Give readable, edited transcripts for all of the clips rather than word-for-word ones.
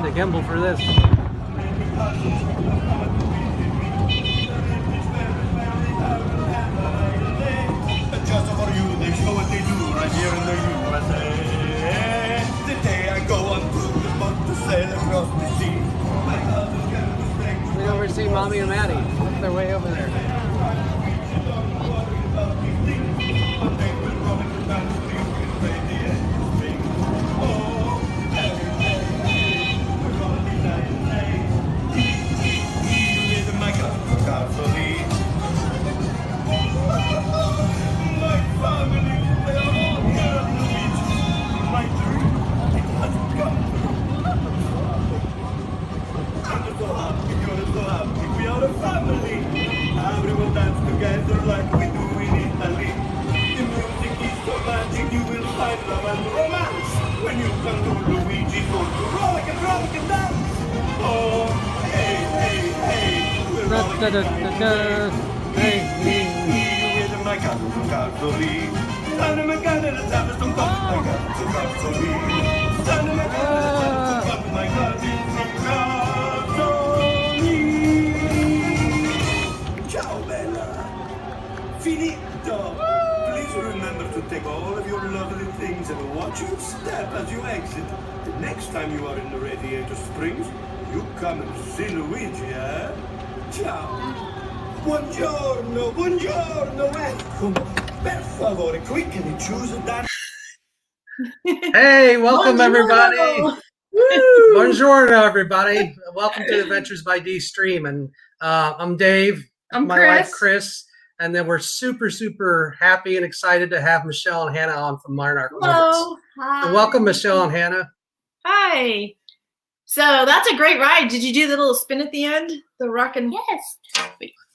the gimbal for this. Just for you, they show what they do right here in the USA. Today I go on cruise, but to sail across the sea. We over see Mommy and Maddie. They're way over there. Everyone dance together like we do in Italy. The music is so magic, you will find love and romance when you come to Luigi's Road to roll and dance. Oh, hey, hey, hey, we're rolling with my Cazzoli. Stanno magari la tavola sto con my Cazzoli. Stanno magari la my Cazzoli. Ciao bella! Finito! Please remember to take all of your lovely things and watch your step as you exit. The next time you are in the Radiator Springs, you come and see Luigi, eh? Ciao! Buongiorno, welcome! Per favore, quickly choose a dance. Hey, welcome everybody. Woo! Buongiorno everybody. Welcome to Adventures by D Stream. And I'm Dave. I'm my Chris. wife Chris. And then we're super happy and excited to have Michelle and Hannah on from Monarch Moments. Hello. Hi. So welcome Michelle and Hannah. Hi. So that's a great ride. Did you do the little spin at the end? The rock and Yes.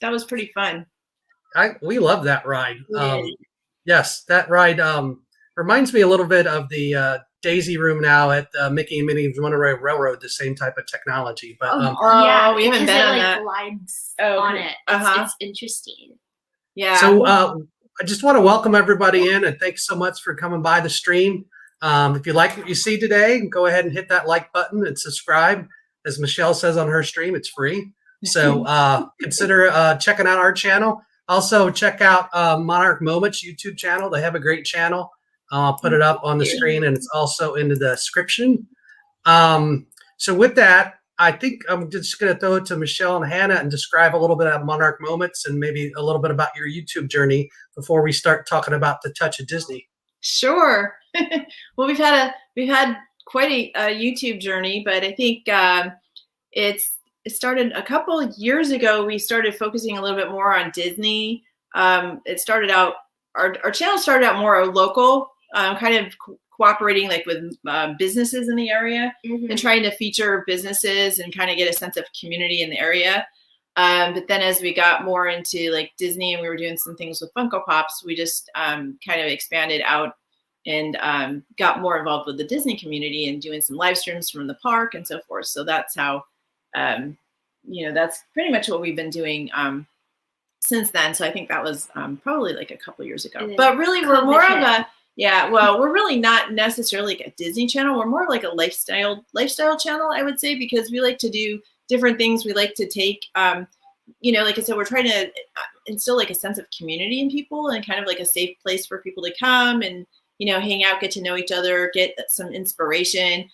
That was pretty fun. We love that ride. Yeah. Yes, that ride reminds me a little bit of the Daisy Room now at Mickey and Minnie's Runaway Railroad, the same type of technology. But Oh, we haven't because been it, on like, that. glides Oh, on okay. it. It's interesting. Yeah. so I just want to welcome everybody in and thanks so much for coming by the stream. If you like what you see today, go ahead and hit that like button and subscribe. As Michelle says on her stream, it's free. So consider checking out our channel. Also check out Monarch Moments YouTube channel. They have a great channel. I'll put it up on the screen and it's also in the description. So with that, I think I'm just going to throw it to Michelle and Hannah and describe a little bit about Monarch Moments and maybe a little bit about your YouTube journey before we start talking about the touch of Disney. Sure. Well, we've had quite a YouTube journey, but I think it started a couple of years ago. We started focusing a little bit more on Disney. It started out our channel started out more local, kind of cooperating like with businesses in the area and trying to feature businesses and kind of get a sense of community in the area. But then as we got more into like Disney and we were doing some things with Funko Pops, we just kind of expanded out and got more involved with the Disney community and doing some live streams from the park and so forth. So that's how, that's pretty much what we've been doing since then. So I think that was probably like a couple years ago. But really, we're more of a we're really not necessarily like a Disney channel. We're more like a lifestyle channel, I would say, because we like to do different things. We like to take, like I said, we're trying to instill like a sense of community in people and kind of like a safe place for people to come and, hang out, get to know each other, get some inspiration.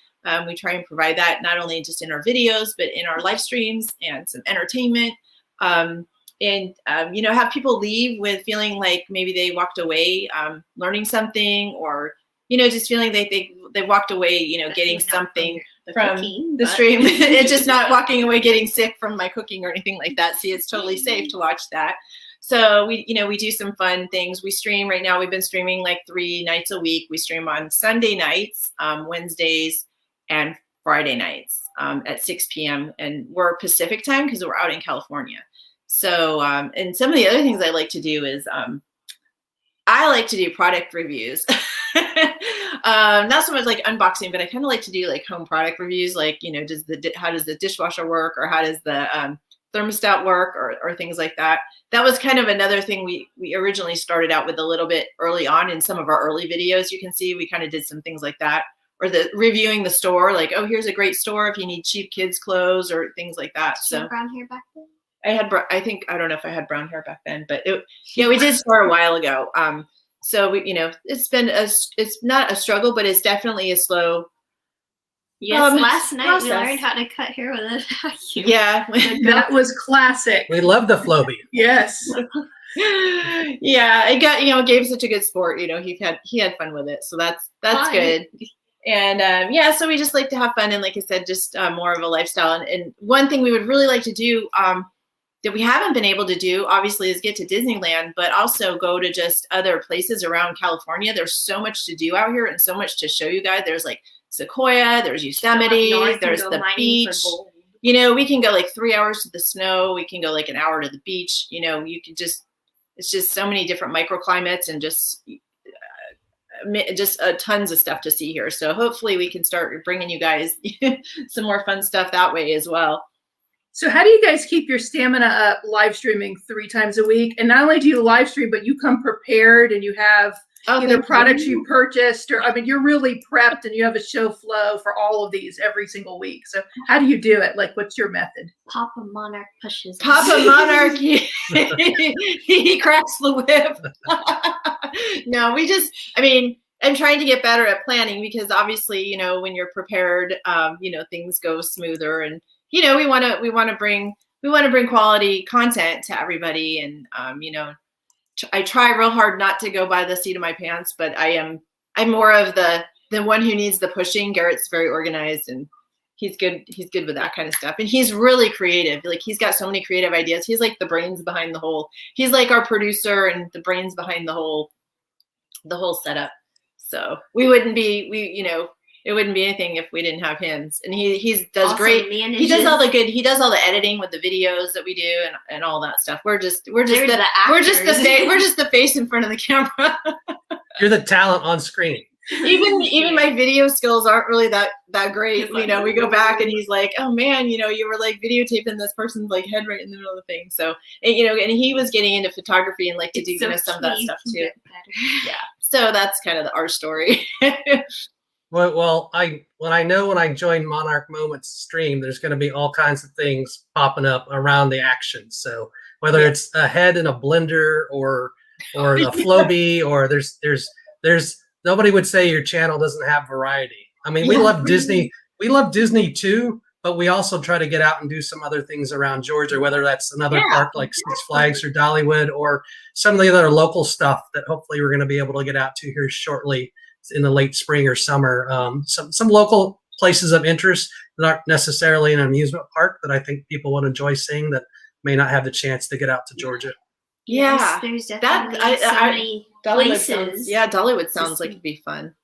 We try and provide that not only just in our videos, but in our live streams and some entertainment. Have people leave with feeling like maybe they walked away learning something, or just feeling like they walked away getting something from the stream. It's just not walking away getting sick from my cooking or anything like that. See, it's totally safe to watch that. So we do some fun things. We stream right now. We've been streaming like 3 nights a week. We stream on Sunday nights, Wednesdays, and Friday nights at 6 p.m. And we're Pacific time because we're out in California. So, and some of the other things I like to do is I like to do product reviews. Not so much like unboxing, but I kind of like to do like home product reviews. Like, how does the dishwasher work, or how does the thermostat work, or things like that. That was kind of another thing we originally started out with a little bit early on in some of our early videos. You can see we kind of did some things like that, or the reviewing the store, like, oh, here's a great store if you need cheap kids clothes or things like that. Did you So have brown hair back then? I don't know if I had brown hair back then, but we did start a while ago. So it's been it's not a struggle, but it's definitely a slow. Yes, last night process. we learned how to cut hair with a vacuum. Yeah. That was classic. We love the Floby. Yes. Yeah, it got gave such a good sport. He had fun with it, so that's Fun. good. And so we just like to have fun, and like I said, just more of a lifestyle. And one thing we would really like to do that we haven't been able to do, obviously, is get to Disneyland, but also go to just other places around California. There's so much to do out here and so much to show you guys. There's like Sequoia, there's Yosemite, there's the beach. We can go like 3 hours to the snow. We can go like an hour to the beach. You can it's just so many different microclimates and just tons of stuff to see here. So hopefully we can start bringing you guys some more fun stuff that way as well. So how do you guys keep your stamina up live streaming 3 times a week? And not only do you live stream, but you come prepared and you have either products you purchased or, you're really prepped and you have a show flow for all of these every single week. So how do you do it? Like, what's your method? Papa Monarch pushes. Papa Monarch, he cracks the whip. No, I'm trying to get better at planning because obviously, when you're prepared, things go smoother, and we want to bring quality content to everybody, and I try real hard not to go by the seat of my pants, but I'm more of the one who needs the pushing. Garrett's very organized and he's good with that kind of stuff. And he's really creative. Like, he's got so many creative ideas. He's like the brains behind the whole, he's like our producer and the brains behind the whole setup. So it wouldn't be anything if we didn't have him. And he does also great. He does all the editing with the videos that we do and all that stuff. We're just the face in front of the camera. You're the talent on screen. Even my video skills aren't really that great. We go back and he's like, oh man, you were like videotaping this person's like head right in the middle of the thing. So, and he was getting into photography and like to do some of that stuff too. Yeah. So that's kind of our story. Well, when I join Monarch Moments stream, there's going to be all kinds of things popping up around the action. So whether it's a head in a blender or a Floby, or there's nobody would say your channel doesn't have variety. We love Disney. We love Disney too, but we also try to get out and do some other things around Georgia, whether that's another park like Six Flags or Dollywood, or some of the other local stuff that hopefully we're going to be able to get out to here shortly in the late spring or summer. Some local places of interest, not necessarily an amusement park, that I think people would enjoy seeing that may not have the chance to get out to Georgia. Yeah, there's definitely so many places. Dollywood sounds like it'd be fun.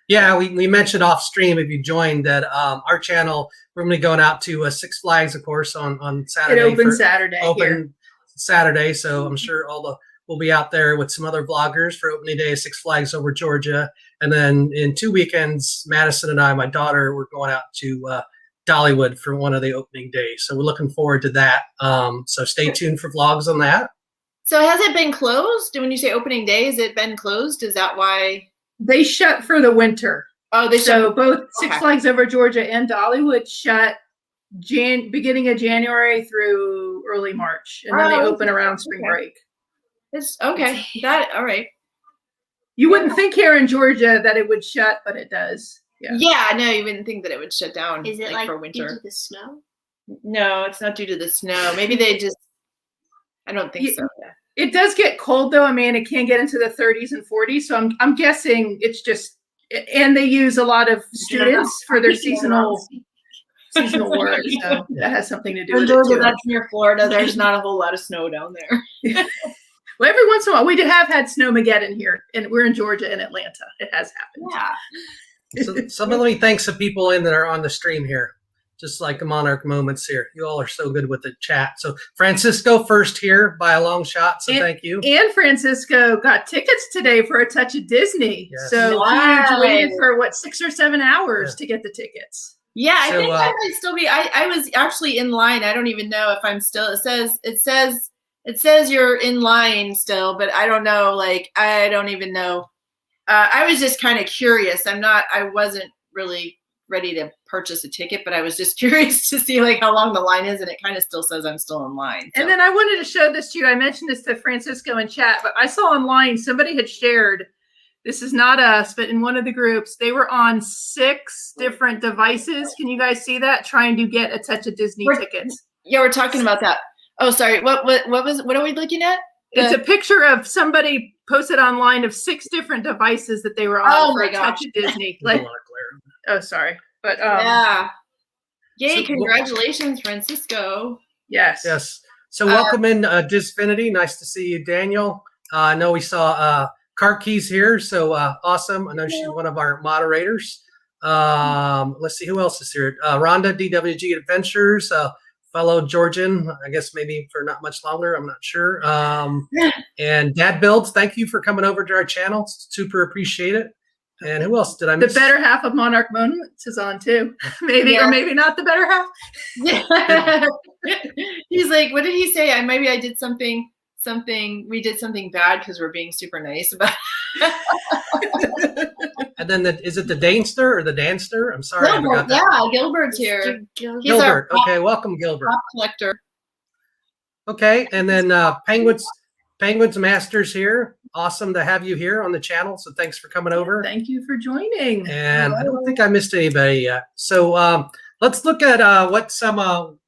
Yeah, we mentioned off stream, if you joined, that our channel, we're going to be going out to Six Flags, of course, on Saturday. It opens Saturday. Saturday, so I'm sure we'll be out there with some other vloggers for opening day of Six Flags over Georgia. And then in 2 weekends, Madison and I, my daughter, we're going out to Dollywood for one of the opening days. So we're looking forward to that. So stay tuned for vlogs on that. So has it been closed? When you say opening day, has it been closed? Is that why? They shut for the winter. Oh, so both Six Flags over Georgia and Dollywood shut beginning of January through early March. And then they open around spring break. It's okay. All right. You wouldn't think here in Georgia that it would shut, but it does. Yeah, no, you wouldn't think that it would shut down. Is it like for winter? due to the snow? No, it's not due to the snow. Maybe they just, I don't think so. It does get cold though. It can get into the 30s and 40s. So I'm guessing it's just, and they use a lot of students for their seasonal work. So that has something to do with it too. That's near Florida. There's not a whole lot of snow down there. Well, every once in a while, we have had snowmageddon here, and we're in Georgia and Atlanta. It has happened. Yeah. So let me thank some people that are on the stream here, just like the Monarch Moments here. You all are so good with the chat. So Francisco first here by a long shot, so thank you. And Francisco got tickets today for A Touch of Disney. Yes. So he waited for 6 or 7 hours to get the tickets. Yeah, I think I might still be. I was actually in line. I don't even know if I'm still. It says you're in line still, but I don't know. I don't even know. I was just kind of curious. I wasn't really ready to purchase a ticket, but I was just curious to see like how long the line is, and it kind of still says I'm still in line. So. And then I wanted to show this to you. I mentioned this to Francisco in chat, but I saw online somebody had shared, this is not us, but in one of the groups, they were on 6 different devices. Can you guys see that? Trying to get a touch of Disney tickets. Yeah, we're talking about that. Oh, sorry. What are we looking at? It's a picture of somebody posted online of 6 different devices that they were on for a touch of Disney. Like, oh, sorry. But yeah. Yay, So, congratulations, Francisco. Yes. Yes. So welcome in Disfinity. Nice to see you, Daniel. I know we saw Car Keys here, so awesome. I know she's one of our moderators. Let's see who else is here. Rhonda, DWG Adventures, fellow Georgian, I guess maybe for not much longer, I'm not sure. And Dad Builds, thank you for coming over to our channel. Super appreciate it. And who else did I miss? The better half of Monarch Moments is on too. Maybe, or maybe not the better half. He's like, what did he say? Maybe I did something, we did something bad because we're being super nice about it. And then is it the Danester or the Danster? I'm sorry. Gilbert, I forgot that. yeah, Gilbert's here. Gilbert. Okay, welcome, Gilbert. Pop collector. Okay, and then Penguins Masters here. Awesome to have you here on the channel. So thanks for coming over. Thank you for joining. And I don't think I missed anybody yet. So let's look at what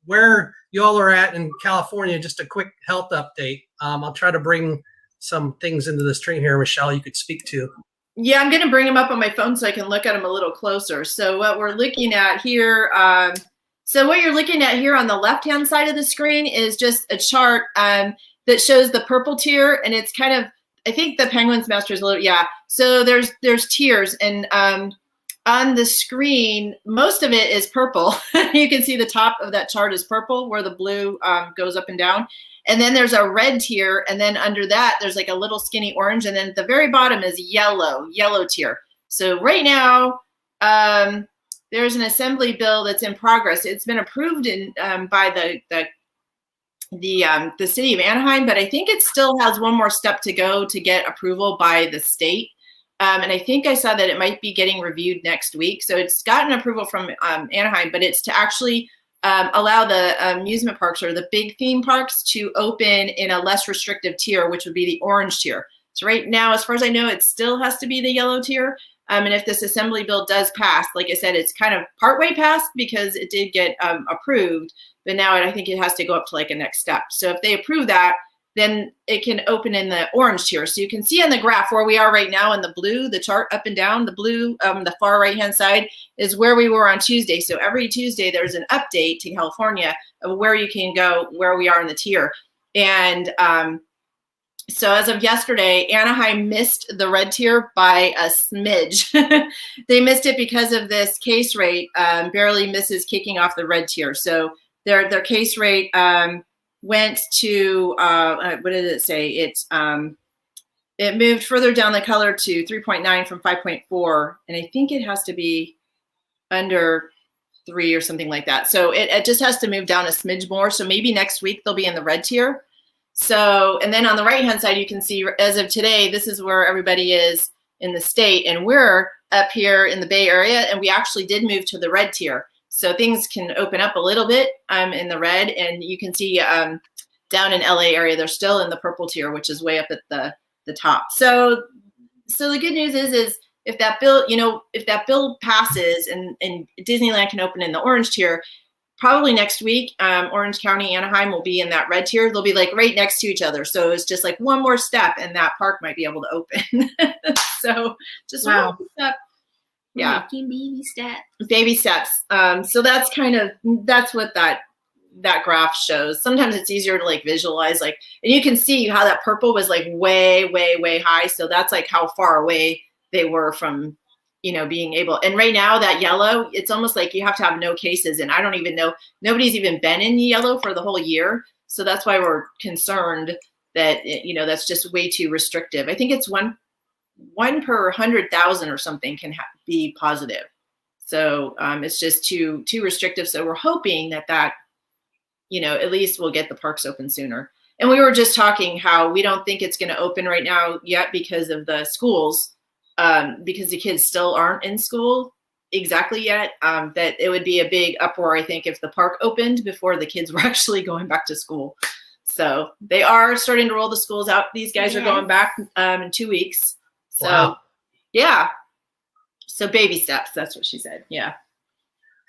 where you all are at in California. Just a quick health update. I'll try to bring some things into the stream here, Michelle, you could speak to. Yeah, I'm going to bring them up on my phone so I can look at them a little closer. So what we're looking at here, so what you're looking at here on the left-hand side of the screen is just a chart that shows the purple tier, and it's kind of, I think the Penguins Masters, yeah. So there's tiers, and on the screen, most of it is purple. You can see the top of that chart is purple, where the blue goes up and down. And then there's a red tier, and then under that, there's like a little skinny orange, and then at the very bottom is yellow tier. So right now, there's an assembly bill that's in progress. It's been approved by the city of Anaheim, but I think it still has one more step to go to get approval by the state. And I think I saw that it might be getting reviewed next week. So it's gotten approval from Anaheim, but it's to actually allow the amusement parks or the big theme parks to open in a less restrictive tier, which would be the orange tier. So right now, as far as I know, it still has to be the yellow tier. And if this assembly bill does pass, like I said, it's kind of partway passed because it did get approved, but now I think it has to go up to like a next step. So if they approve that, then it can open in the orange tier. So you can see on the graph where we are right now in the blue, the chart up and down, the blue, the far right-hand side is where we were on Tuesday. So every Tuesday there's an update to California of where you can go, where we are in the tier. And so as of yesterday, Anaheim missed the red tier by a smidge. They missed it because of this case rate barely misses kicking off the red tier. So their case rate went to what did it say? It moved further down the color to 3.9 from 5.4, and I think it has to be under 3 or something like that. So it just has to move down a smidge more. So maybe next week they'll be in the red tier. So, and then on the right-hand side, you can see as of today, this is where everybody is in the state, and we're up here in the Bay Area, and we actually did move to the red tier. So things can open up a little bit in the red, and you can see down in LA area, they're still in the purple tier, which is way up at the top. So the good news is if that bill, if that bill passes and Disneyland can open in the orange tier, probably next week, Orange County, Anaheim will be in that red tier. They'll be like right next to each other. So it's just like one more step and that park might be able to open. So just one more step. Yeah. Baby steps. Baby steps. So that's what that graph shows. Sometimes it's easier to like visualize, like, and you can see how that purple was like way, way, way high. So that's like how far away they were from, being able. And right now that yellow, it's almost like you have to have no cases. And I don't even know, nobody's even been in yellow for the whole year. So that's why we're concerned that, that's just way too restrictive. I think it's one per 100,000 or something can be positive. So it's just too restrictive. So we're hoping that at least we'll get the parks open sooner. And we were just talking how we don't think it's going to open right now yet because of the schools. because the kids still aren't in school exactly yet, that it would be a big uproar, I think, if the park opened before the kids were actually going back to school. So they are starting to roll the schools out. These guys are going back in 2 weeks. So Wow. yeah. So baby steps. That's what she said. Yeah.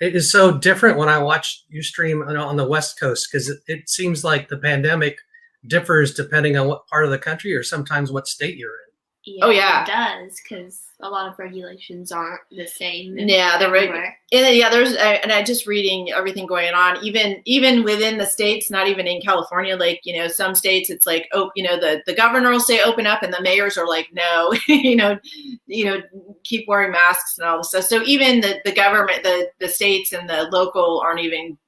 It is so different when I watch you stream on the West Coast, because it seems like the pandemic differs depending on what part of the country or sometimes what state you're in. Yeah, Oh, yeah. It does, because a lot of regulations aren't the same. Yeah, everywhere. there's and I just reading everything going on, even within the states, not even in California. Like, some states it's like, oh, the governor will say open up, and the mayors are like, no, keep wearing masks and all this stuff. So even the government, the states and the local aren't even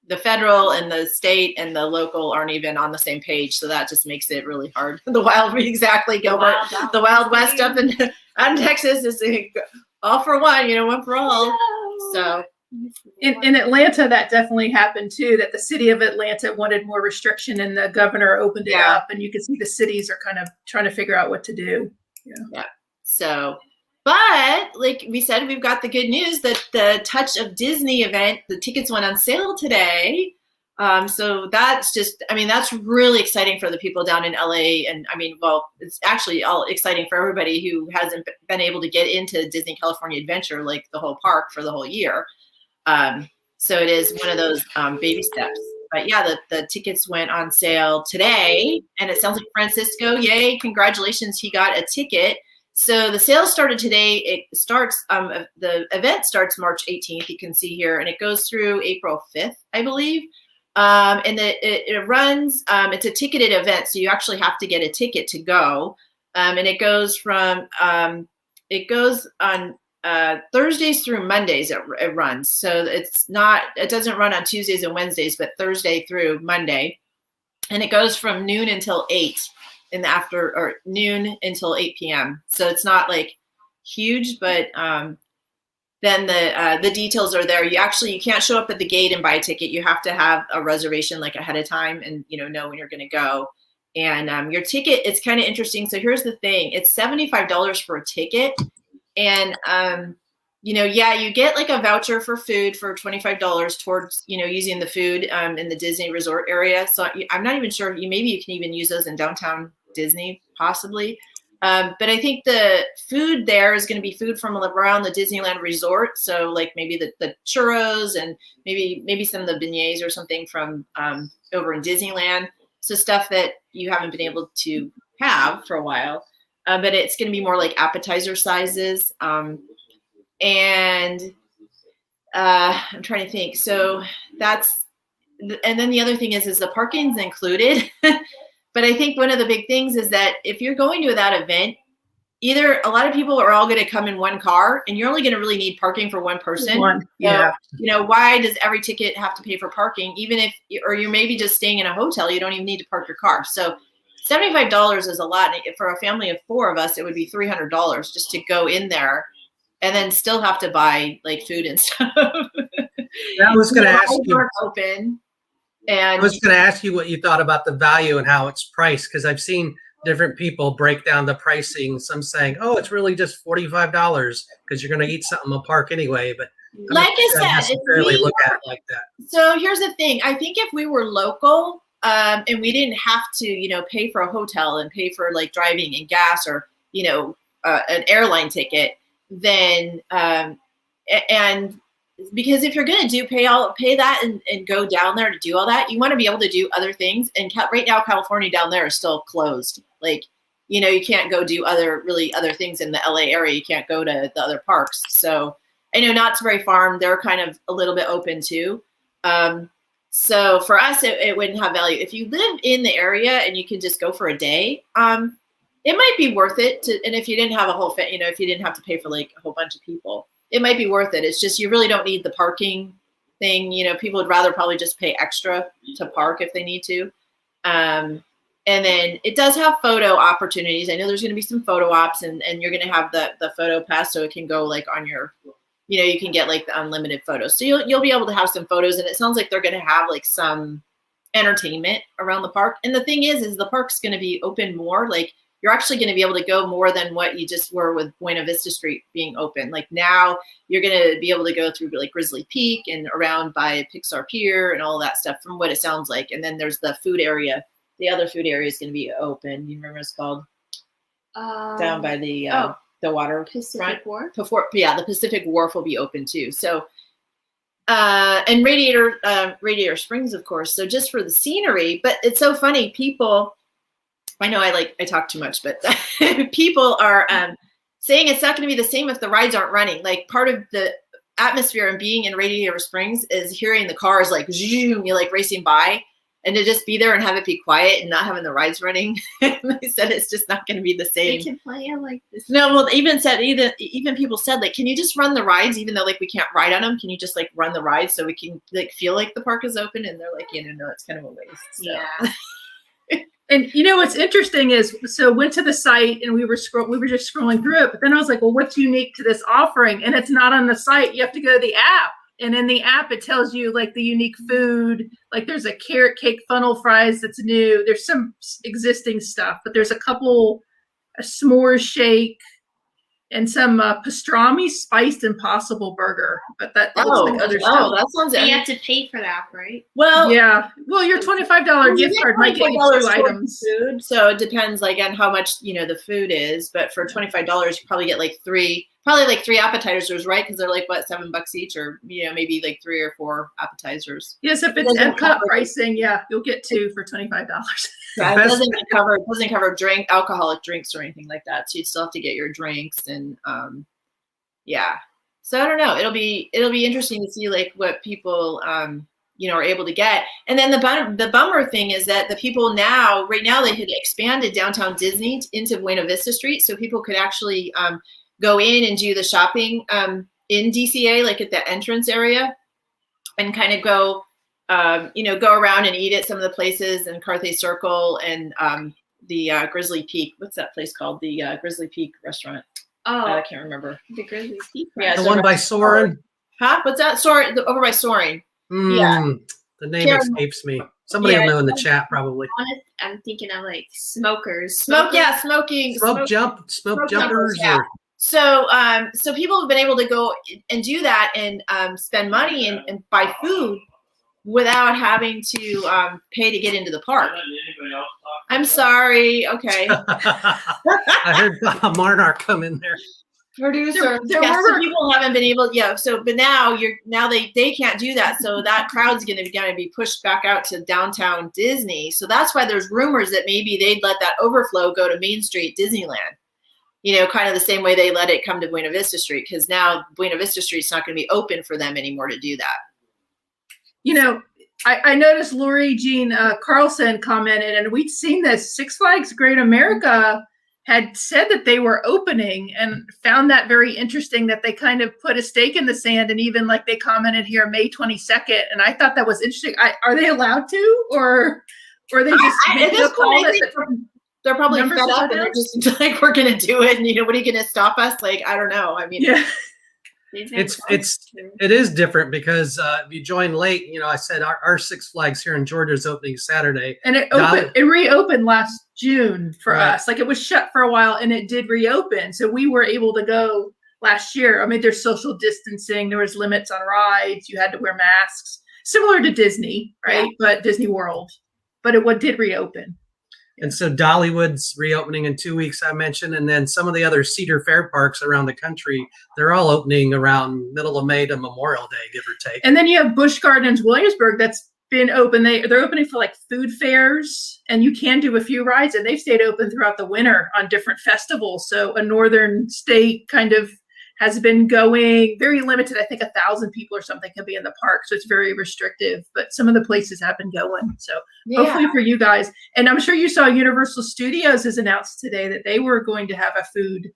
the federal and the state and the local aren't even on the same page. So that just makes it really hard. Exactly, Gilbert. The Wild West up in Texas is all for one, one for all. So In Atlanta, that definitely happened too, that the city of Atlanta wanted more restriction and the governor opened it up, and you can see the cities are kind of trying to figure out what to do. Yeah. So, but like we said, we've got the good news that the Touch of Disney event, the tickets went on sale today. So that's that's really exciting for the people down in LA. And it's actually all exciting for everybody who hasn't been able to get into Disney California Adventure, like the whole park for the whole year. So it is one of those baby steps. But yeah, the tickets went on sale today, and it sounds like Francisco, yay, congratulations, he got a ticket. So the sale started today. It starts, the event starts March 18th, you can see here, and it goes through April 5th, I believe. And it runs, it's a ticketed event, so you actually have to get a ticket to go. And it goes on Thursdays through Mondays it runs. So it doesn't run on Tuesdays and Wednesdays, but Thursday through Monday. And it goes from noon until 8 in the or noon until 8 p.m. So it's not like huge, but then the details are there. You can't show up at the gate and buy a ticket. You have to have a reservation like ahead of time and know when you're going to go. And your ticket, it's kind of interesting. So here's the thing. It's $75 for a ticket. And, you get like a voucher for food for $25 towards, using the food in the Disney resort area. So I'm not even sure, maybe you can even use those in downtown Disney, possibly. But I think the food there is going to be food from around the Disneyland resort. So like maybe the churros and maybe some of the beignets or something from over in Disneyland. So stuff that you haven't been able to have for a while. But it's going to be more like appetizer sizes. And I'm trying to think. So and then the other thing is the parking's included. But I think one of the big things is that if you're going to that event, either a lot of people are all going to come in one car and you're only going to really need parking for one person. Yeah. So, why does every ticket have to pay for parking? Even if, or you're maybe just staying in a hotel, you don't even need to park your car. So $75 is a lot. For a family of 4 of us, it would be $300 just to go in there and then still have to buy like food and stuff. I was going to ask you. Open. And I was going to ask you what you thought about the value and how it's priced, because I've seen different people break down the pricing. Some saying, "Oh, it's really just $45 because you're going to eat something in the park anyway." But like I said, look at it like that. So here's the thing: I think if we were local and we didn't have to, pay for a hotel and pay for like driving and gas or an airline ticket, then and because if you're going to pay that and go down there to do all that, you want to be able to do other things. And right now, California down there is still closed. Like, you can't go do other things in the LA area. You can't go to the other parks. So I know Knott's Berry Farm, they're kind of a little bit open too. So for us, it wouldn't have value. If you live in the area and you can just go for a day, it might be worth it and if you didn't have if you didn't have to pay for like a whole bunch of people, it might be worth it. It's just, you really don't need the parking thing. People would rather probably just pay extra to park if they need to. And then it does have photo opportunities. I know there's going to be some photo ops and you're going to have the photo pass. So it can go like on your, you can get like the unlimited photos. So you'll be able to have some photos, and it sounds like they're going to have like some entertainment around the park. And the thing is the park's going to be open more. Like you're actually going to be able to go more than what you just were with Buena Vista Street being open. Like now you're going to be able to go through like Grizzly Peak and around by Pixar Pier and all that stuff from what it sounds like. And then there's the food area. The other food area is going to be open. You remember what it's called? Down by the water Pacific Wharf. Yeah, the Pacific Wharf will be open too. So, and Radiator Springs, of course. So just for the scenery, but it's so funny. People, I know I talk too much, but people are saying it's not going to be the same if the rides aren't running. Like part of the atmosphere and being in Radiator Springs is hearing the cars like zoom, you like racing by. And to just be there and have it be quiet and not having the rides running, they said it's just not going to be the same. They can play it like this. No, well, even people said like, can you just run the rides even though like we can't ride on them? Can you just like run the rides so we can like feel like the park is open? And they're like, no, it's kind of a waste. So. Yeah. And what's interesting is, so went to the site and we were just scrolling through it, but then I was like, well, what's unique to this offering? And it's not on the site. You have to go to the app. And in the app, it tells you like the unique food, like there's a carrot cake funnel fries that's new. There's some existing stuff, but there's a s'mores shake and some pastrami spiced impossible burger. But that looks like other stuff. That sounds. So you have to pay for that, right? Well, yeah. Well, your $25 gift card might get you 2 items. Food, so it depends like on how much the food is. But for $25, you probably get like three appetizers, right? Because they're like what, $7 each, or maybe like 3 or 4 appetizers. Yes, if it's Epcot pricing, yeah, you'll get 2 for $25. Yeah, it doesn't cover alcoholic drinks or anything like that. So you'd still have to get your drinks and yeah. So I don't know. It'll be interesting to see like what people are able to get. And then the bummer thing is that the people right now they had expanded downtown Disney into Buena Vista Street, so people could actually go in and do the shopping in DCA, like at the entrance area, and kind of go around and eat at some of the places in Carthay Circle and the Grizzly Peak. What's that place called? The Grizzly Peak restaurant. Oh, I can't remember. The Grizzly Peak. Yeah, the one by Soarin'. Huh? What's that? Soarin', over by Soarin'. Yeah. The name escapes me. Somebody will know in the chat probably. I'm thinking of like smokers. Smoke jumpers. Yeah. So people have been able to go and do that and spend money and buy food without having to pay to get into the park. I'm sorry. Okay. I heard Monarch come in there. Producer. So people haven't been able. Yeah. So, but now they can't do that. So that crowd's going to be pushed back out to downtown Disney. So that's why there's rumors that maybe they'd let that overflow go to Main Street Disneyland. Kind of the same way they let it come to Buena Vista Street, because now Buena Vista Street's not going to be open for them anymore to do that. I noticed Lori Jean Carlson commented, and we'd seen this. Six Flags Great America had said that they were opening, and found that very interesting that they kind of put a stake in the sand, and even like they commented here May 22nd. And I thought that was interesting. Are they allowed to, or they just they're probably fed up and they're just like, we're going to do it. And what are you going to stop us? Like, I don't know. I mean, yeah. It is different because if you join late, I said our Six Flags here in Georgia is opening Saturday, and it reopened last June for us. Like it was shut for a while, and it did reopen, so we were able to go last year. I mean, there's social distancing, there was limits on rides, you had to wear masks, similar to Disney, right? Yeah. But Disney World, but it did reopen. And so Dollywood's reopening in 2 weeks, I mentioned, and then some of the other Cedar Fair parks around the country, they're all opening around middle of May to Memorial Day, give or take. And then you have Busch Gardens, Williamsburg, that's been open. They're opening for like food fairs, and you can do a few rides, and they've stayed open throughout the winter on different festivals. So a northern state kind of has been going very limited. I think 1,000 people or something can be in the park. So it's very restrictive, but some of the places have been going. So hopefully for you guys, and I'm sure you saw Universal Studios has announced today that they were going to have a food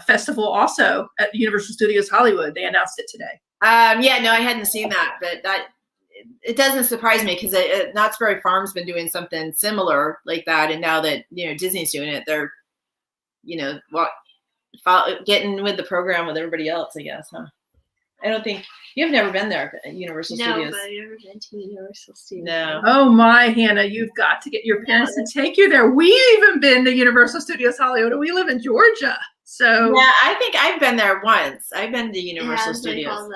festival also at Universal Studios Hollywood. They announced it today. No, I hadn't seen that, but it doesn't surprise me because Knott's Berry Farm's been doing something similar like that. And now that, Disney's doing it, they're, getting with the program with everybody else, I guess, huh? I don't think you've never been there at Universal No, Studios. but I've never been to Universal Studios. No. Oh my, Hannah, you've got to get your parents to take you there. We even been to Universal Studios Hollywood. We live in Georgia, so Yeah, I think I've been there once. I've been to Universal Studios.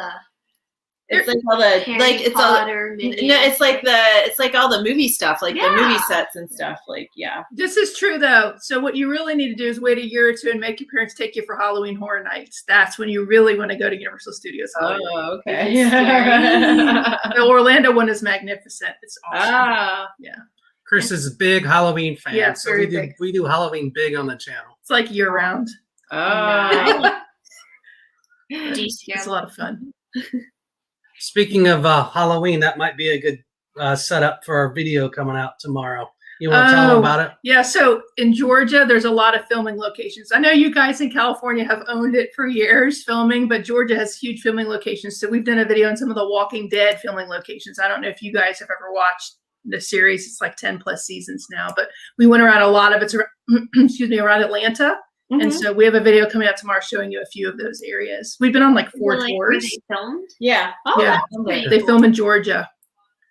It's like all the Harry it's Potter all mini- no, it's like all the movie stuff, like the movie sets and stuff. Like this is true though. So what you really need to do is wait a year or two and make your parents take you for Halloween Horror Nights. That's when you really want to go to Universal Studios Hollywood. Oh, okay. The Orlando one is magnificent. It's awesome. Ah, Yeah. Chris is a big Halloween fan. Yeah, so very big. we do Halloween big on the channel. It's like year round. oh. It's a lot of fun. Speaking of Halloween, that might be a good setup for our video coming out tomorrow. You want to tell them about it? Yeah, so in Georgia, there's a lot of filming locations. I know you guys in California have owned it for years filming, but Georgia has huge filming locations. So we've done a video on some of the Walking Dead filming locations. I don't know if you guys have ever watched the series. It's like 10 plus seasons now, but we went around a lot of it's around Atlanta. Mm-hmm. And so we have a video coming out tomorrow showing you a few of those areas. We've been on like 4 Where tours. they filmed? Yeah. Oh, Yeah. that's great. They film in Georgia.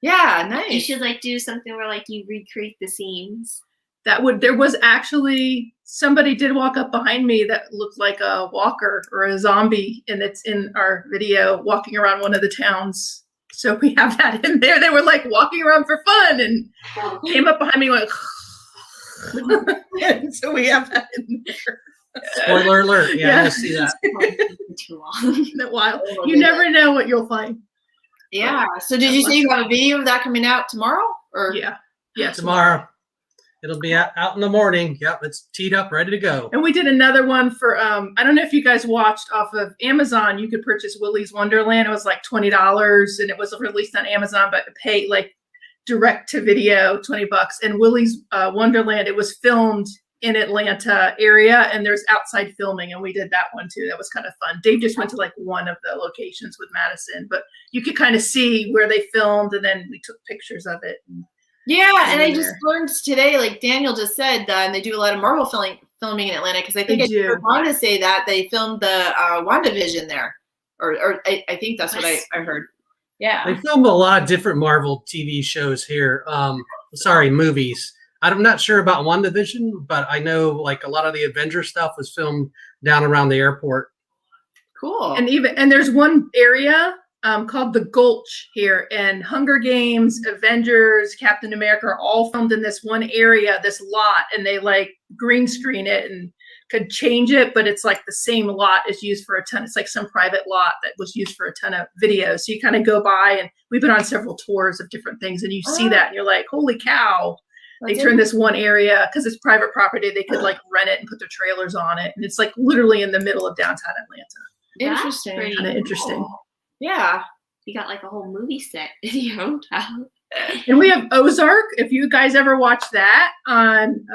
Yeah, nice. You should like do something where like you recreate the scenes. There was actually somebody did walk up behind me that looked like a walker or a zombie, and it's in our video walking around one of the towns. So we have that in there. They were like walking around for fun and came up behind me and went and so we have that in there. Spoiler alert. Yeah, you'll see that. Too long. That while you never know what you'll find. Yeah. So did you say you have a video of that coming out tomorrow? Or Yeah. Yes. Tomorrow. It'll be out in the morning. Yep, it's teed up, ready to go. And we did another one for I don't know if you guys watched off of Amazon. You could purchase Willy's Wonderland. It was like $20 and it was released on Amazon, but pay like direct to video, $20. And Willy's Wonderland, it was filmed in Atlanta area and there's outside filming, and we did that one too. That was kind of fun. Dave just went to like one of the locations with Madison, but you could kind of see where they filmed, and then we took pictures of it. yeah, and I just learned today, like Daniel just said, and they do a lot of Marvel filming in Atlanta, because I think I heard Wanda say that they filmed the WandaVision there, or I think that's what I heard. Yeah, they filmed a lot of different Marvel TV shows here. Movies. I'm not sure about WandaVision, but I know like a lot of the Avenger stuff was filmed down around the airport. cool. And there's one area called the Gulch here, and Hunger Games, Avengers, Captain America are all filmed in this one area, this lot, and they like green screen it and could change it, but it's like the same lot is used for a ton. It's like some private lot that was used for a ton of videos. So you kind of go by, and we've been on several tours of different things, and you see that and you're like, holy cow. They turned this one area, because it's private property, they could like rent it and put their trailers on it. And it's like literally in the middle of downtown Atlanta. Interesting. Kind of interesting. Cool. Yeah. You got like a whole movie set in your hometown. And we have Ozark. If you guys ever watched that on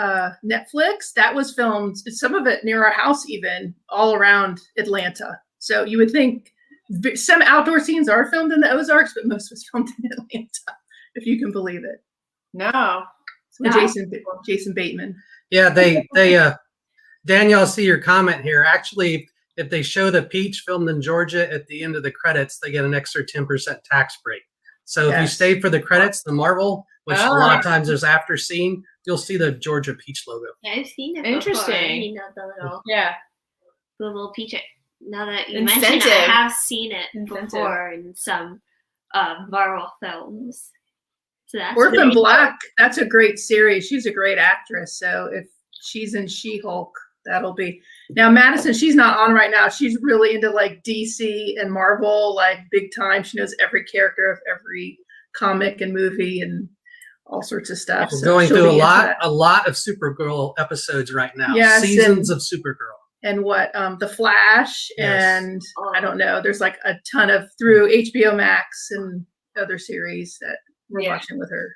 Netflix, that was filmed, some of it near our house, even all around Atlanta. So you would think some outdoor scenes are filmed in the Ozarks, but most was filmed in Atlanta, if you can believe it. No. Jason Bateman. Yeah, they Danielle, I see your comment here. Actually, if they show the Peach filmed in Georgia at the end of the credits, they get an extra 10% tax break. So if you stay for the credits, the Marvel, which a lot of times there's after scene, you'll see the Georgia Peach logo. Yeah, I've seen it. Interesting. You know, the little peach. Now that you mention it, I have seen it before in some Marvel films. So that's Orphan Black, that's a great series. She's a great actress. So if she's in She-Hulk, that'll be. Now Madison, she's not on right now. She's really into like DC and Marvel, like big time. She knows every character of every comic and movie and all sorts of stuff. We're going through a lot of Supergirl episodes right now. Yes, seasons of Supergirl. And what The Flash, and I don't know. There's like a ton of through HBO Max and other series that we're watching with her.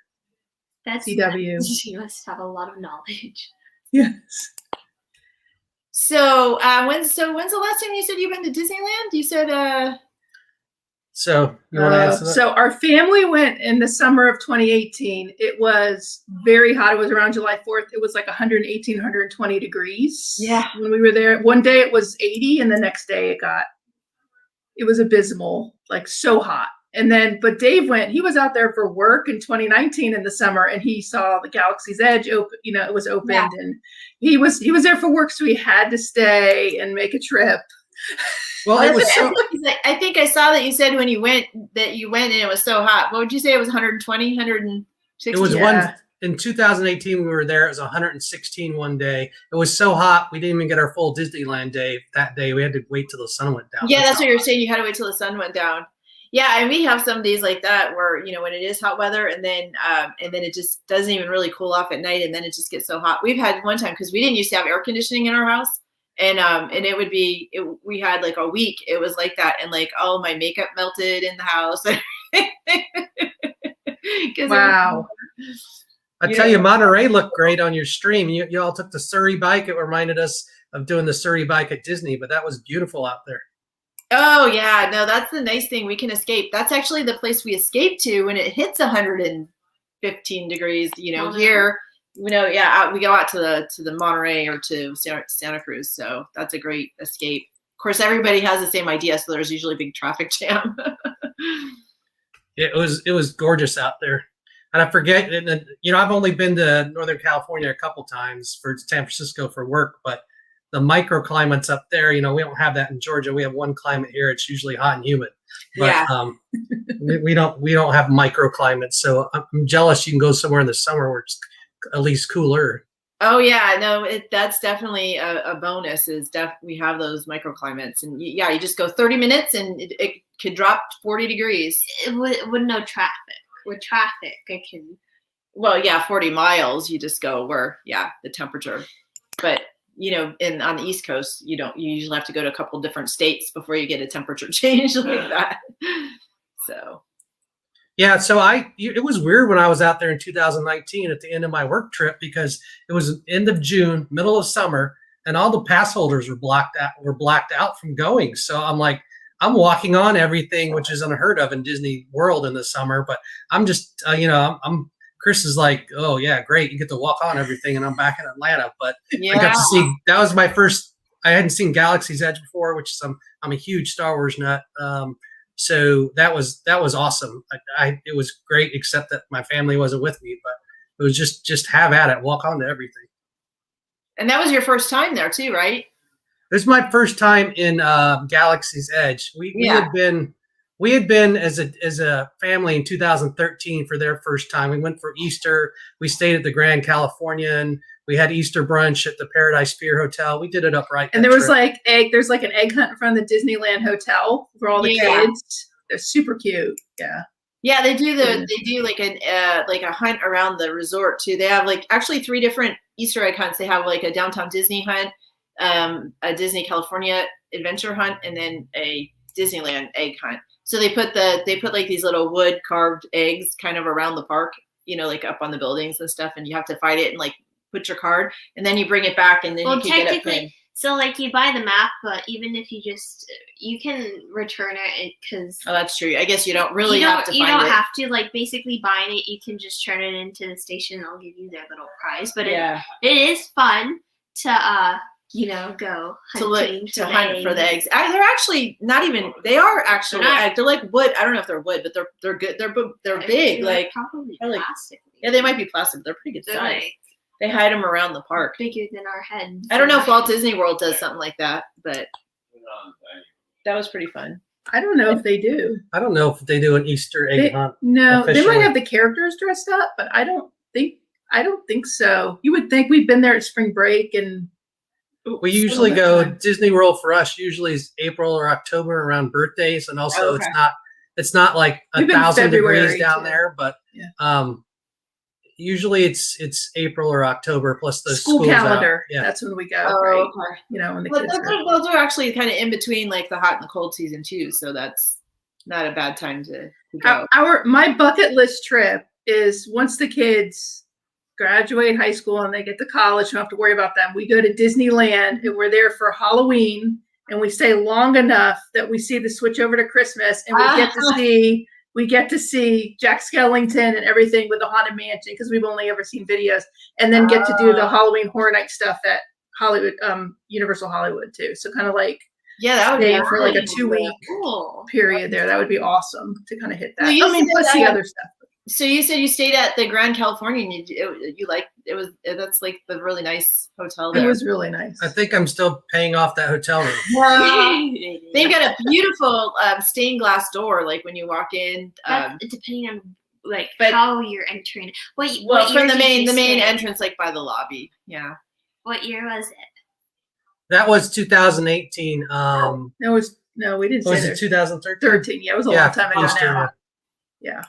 That's CW. She must have a lot of knowledge. Yes. So when's the last time you said you've been to Disneyland? You said So you want to answer that? So our family went in the summer of 2018. It was very hot. It was around July 4th. It was like 118, 120 degrees. Yeah. When we were there, one day it was 80, and the next day it got it was abysmal, like so hot. And then, but Dave went, he was out there for work in 2019 in the summer, and he saw the Galaxy's Edge open, you know, it was opened, and he was there for work. So he had to stay and make a trip. Well, it was so, I think I saw that you said when you went and it was so hot. What would you say? It was 120, 160? it was in 2018 we were there. It was 116 one day. It was so hot we didn't even get our full Disneyland day that day. We had to wait till the sun went down. Yeah, that's what you're saying. You had to wait till the sun went down. Yeah, and we have some days like that where, you know, when it is hot weather and then it just doesn't even really cool off at night, and then it just gets so hot. We've had one time, because we didn't used to have air conditioning in our house, and it would be we had like a week it was like that, and like all my makeup melted in the house. Wow. I tell you, Monterey looked great on your stream. You all took the Surrey bike. It reminded us of doing the Surrey bike at Disney, but that was beautiful out there. Oh yeah, no, that's the nice thing. We can escape. That's actually the place we escape to when it hits 115 degrees. You know, here, you know, we go out to the Monterey or to Santa Cruz. So that's a great escape. Of course, everybody has the same idea, so there's usually a big traffic jam. It was gorgeous out there. And I forget, you know, I've only been to Northern California a couple times for San Francisco for work, but the microclimates up there, you know, we don't have that in Georgia. We have one climate here. It's usually hot and humid, but we don't have microclimates. So I'm jealous. You can go somewhere in the summer where it's at least cooler. Oh yeah, no, that's definitely a bonus. We have those microclimates, and you just go 30 minutes and it could drop 40 degrees. With no traffic. With traffic, it can. Well, yeah, 40 miles. You just go where, the temperature, but. You know, on the East Coast, you usually have to go to a couple different states before you get a temperature change like that. So. Yeah. So it was weird when I was out there in 2019 at the end of my work trip, because it was end of June, middle of summer, and all the pass holders were blacked out from going. So I'm like, I'm walking on everything, which is unheard of in Disney World in the summer, but I'm just, Chris is like, oh yeah, great. You get to walk on everything, and I'm back in Atlanta. But I got to see, that was my first, I hadn't seen Galaxy's Edge before, which is, I'm a huge Star Wars nut. So that was awesome. It was great, except that my family wasn't with me, but it was just have at it, walk on to everything. And that was your first time there too, right? This is my first time in Galaxy's Edge. We had been as a family in 2013 for their first time. We went for Easter. We stayed at the Grand Californian. We had Easter brunch at the Paradise Pier Hotel. We did it upright. And there's like an egg hunt in front of the Disneyland Hotel for all the kids. They're super cute. Yeah. Yeah, they do like a hunt around the resort too. They have like actually 3 different Easter egg hunts. They have like a downtown Disney hunt, a Disney California Adventure hunt, and then a Disneyland egg hunt. So they put like these little wood carved eggs kind of around the park, you know, like up on the buildings and stuff, and you have to fight it and like put your card, and then you bring it back, and then you can get it. So like you buy the map, but even if you can return it because. Oh, that's true. I guess you don't really have to find it. You don't have to, like, basically buying it. You can just turn it into the station, and I'll give you their little prize. But it is fun to go hunting to hunt for the eggs. They're actually not even. They are actually. They're like wood. I don't know if they're wood, but they're good. They're big. Like probably plastic. Yeah, they might be plastic. But they're pretty good size. Like, they hide them around the park. Bigger than our heads. I don't know if Walt Disney World does something like that, but that was pretty fun. I don't know if they do. I don't know if they do an Easter egg hunt. No, officially. They might have the characters dressed up, but I don't think so. You would think we've been there at spring break, and we usually go Disney World for us. Usually is April or October around birthdays, and also it's not like 1,000 degrees down there, but usually it's April or October plus the school calendar. Yeah, that's when we go. Right? Okay. You know, when the kids those are actually kind of in between like the hot and the cold season too, so that's not a bad time to go. My bucket list trip is once the kids graduate high school and they get to college, you don't have to worry about them. We go to Disneyland, and we're there for Halloween, and we stay long enough that we see the switch over to Christmas, and we get to see Jack Skellington and everything with the Haunted Mansion, because we've only ever seen videos, and then get to do the Halloween Horror Night stuff at Hollywood, Universal Hollywood too. So kind of like Yeah, that would be stay for like a really 2-week Cool. period there. That would be awesome to kind of hit that. Well, you I mean, said plus the that- other stuff. So you said you stayed at the Grand California, and you like it was that's like the really nice hotel It there. was really nice. I think I'm still paying off that hotel room. They've got a beautiful stained glass door, like when you walk in. That's depending on like but- how you're entering. What Well, year from the did you main stay? entrance, like by the lobby. Yeah. What year was it? That was 2018. No, we didn't Was say it there. 2013? 13. Yeah, it was a long time ago Easter, now. Yeah.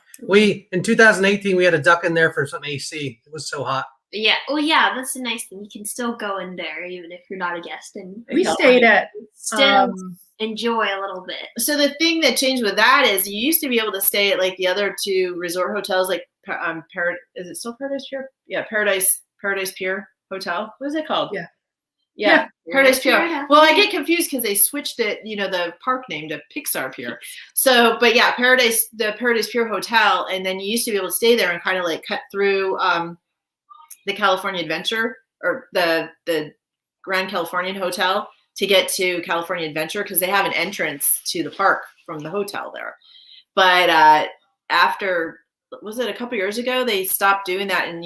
In 2018 we had a duck in there for some AC. It was so hot. Yeah. Well, yeah, that's a nice thing. You can still go in there even if you're not a guest, and We stayed at still enjoy a little bit. So the thing that changed with that is you used to be able to stay at like the other two resort hotels, like is it still Paradise Pier? Yeah, Paradise Pier Hotel. What is it called? Yeah. Yeah, Paradise Pier. Paradise. Well, I get confused because they switched it, the park name to Pixar Pier. So, but yeah, the Paradise Pier Hotel, and then you used to be able to stay there and kind of like cut through the California Adventure or the Grand Californian Hotel to get to California Adventure because they have an entrance to the park from the hotel there. But after, was it a couple years ago, they stopped doing that, and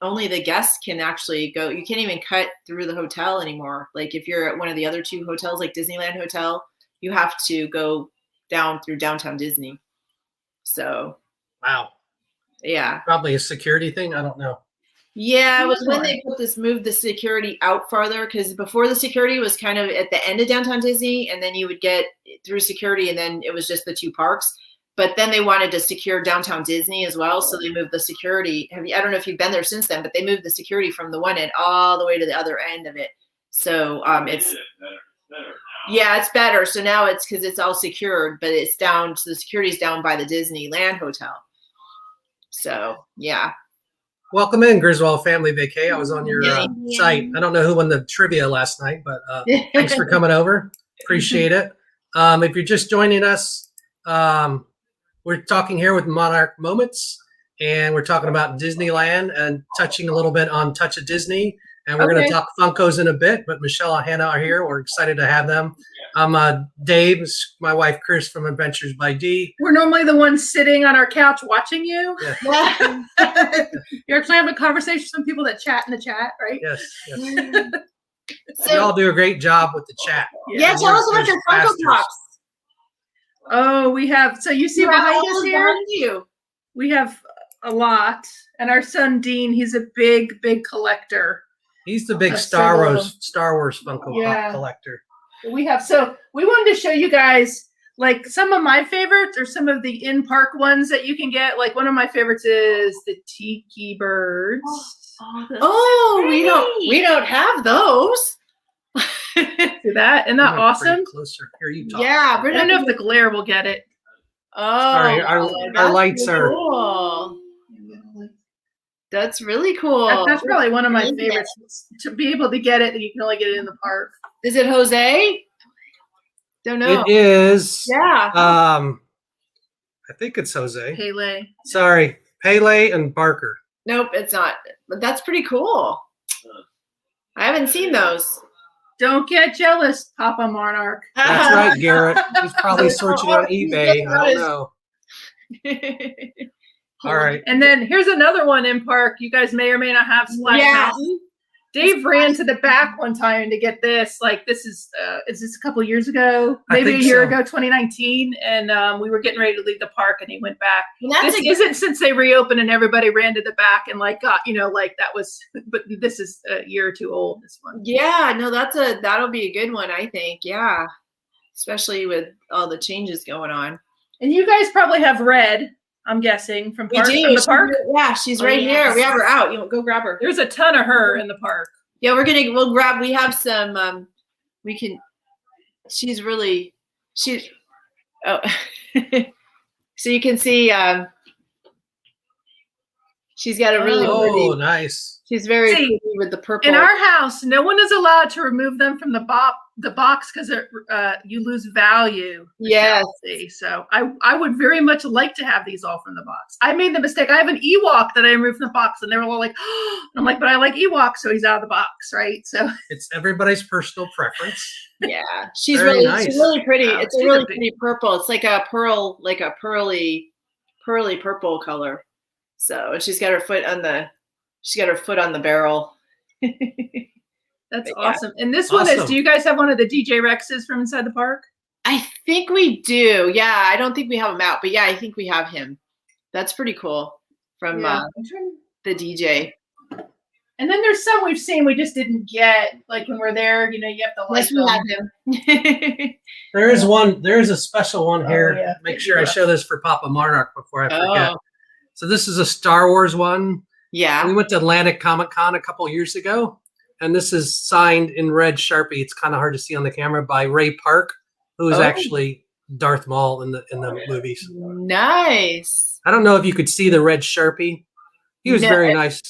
only the guests can actually go. You can't even cut through the hotel anymore. Like if you're at one of the other two hotels, like Disneyland Hotel, you have to go down through downtown Disney. So Wow. yeah. Probably a security thing. I don't know. Yeah, it was when they moved the security out farther, because before the security was kind of at the end of downtown Disney, and then you would get through security, and then it was just the two parks. But then they wanted to secure downtown Disney as well, so they moved the security. I don't know if you've been there since then, but they moved the security from the one end all the way to the other end of it. So it's it's better. So now it's because it's all secured, but it's down. So the security's down by the Disneyland Hotel. So yeah. Welcome in, Griswold Family Vacay. I was on your site. I don't know who won the trivia last night, but thanks for coming over. Appreciate it. If you're just joining us, we're talking here with Monarch Moments, and we're talking about Disneyland and touching a little bit on Touch of Disney. And we're going to talk Funkos in a bit, but Michelle and Hannah are here. We're excited to have them. I'm Dave, my wife Chris from Adventures by D. We're normally the ones sitting on our couch watching you. Yeah. You're actually having a conversation with some people that chat in the chat, right? Yes. So, you all do a great job with the chat. yeah, tell us about your Funko Pops. Oh, we have. So you see behind us here? Behind you. We have a lot, and our son Dean, he's a big collector. He's the big Star Wars Funko Pop collector. We have. So we wanted to show you guys like some of my favorites or some of the in-park ones that you can get. Like one of my favorites is the Tiki Birds. Oh, we don't have those. See that? Isn't that awesome? Closer. Here, you talk. Yeah, I don't know if the glare will get it. Oh, sorry, our lights are. Cool. That's really cool. That's probably one of my favorites. To be able to get it, and you can only get it in the park. Is it Jose? Don't know. It is. Yeah. I think it's Jose. Pele. Sorry, Pele and Barker. Nope, it's not. But that's pretty cool. I haven't seen those. Don't get jealous, Papa Monarch. That's right, Garrett. He's probably searching on eBay. I don't know. All right. And then here's another one in park. You guys may or may not have Splash Mountain. Dave ran to the back one time to get this. Like this is this a couple years ago? Maybe a year ago, 2019. And we were getting ready to leave the park, and he went back. This isn't since they reopened and everybody ran to the back and like got like that was. But this is a year or two old. This one. Yeah, no, that'll be a good one. I think. Yeah, especially with all the changes going on. And you guys probably have Red. I'm guessing from the park. Yeah, she's right here. We have her out. You go grab her. There's a ton of her in the park. Yeah, we'll grab. We have some. We can. She's really. Oh, so you can see. She's got a really Oh, nice. She's very See, pretty with the purple. In our house, no one is allowed to remove them from the box because you lose value. Yes. So I would very much like to have these all from the box. I made the mistake. I have an Ewok that I removed from the box, and they were all like, oh, I'm like, but I like Ewok, so he's out of the box, right? So it's everybody's personal preference. Yeah, she's Very really nice. she's really pretty. Wow, it's a really pretty purple. It's like a pearly purple color. So and she's got her foot on the barrel. That's But awesome. And this one is, do you guys have one of the DJ Rexes from inside the park? I think we do. Yeah, I don't think we have him out, but yeah, I think we have him. That's pretty cool from the DJ. And then there's some we've seen we just didn't get, like when we're there, you have to like we have him. There is a special one here. yeah. Make sure I show this for Papa Monarch before I forget. So this is a Star Wars one. Yeah. We went to Atlantic Comic Con a couple years ago, and this is signed in red Sharpie. It's kind of hard to see on the camera by Ray Park, who is actually Darth Maul in the movies. Nice. I don't know if you could see the red Sharpie. He was very nice.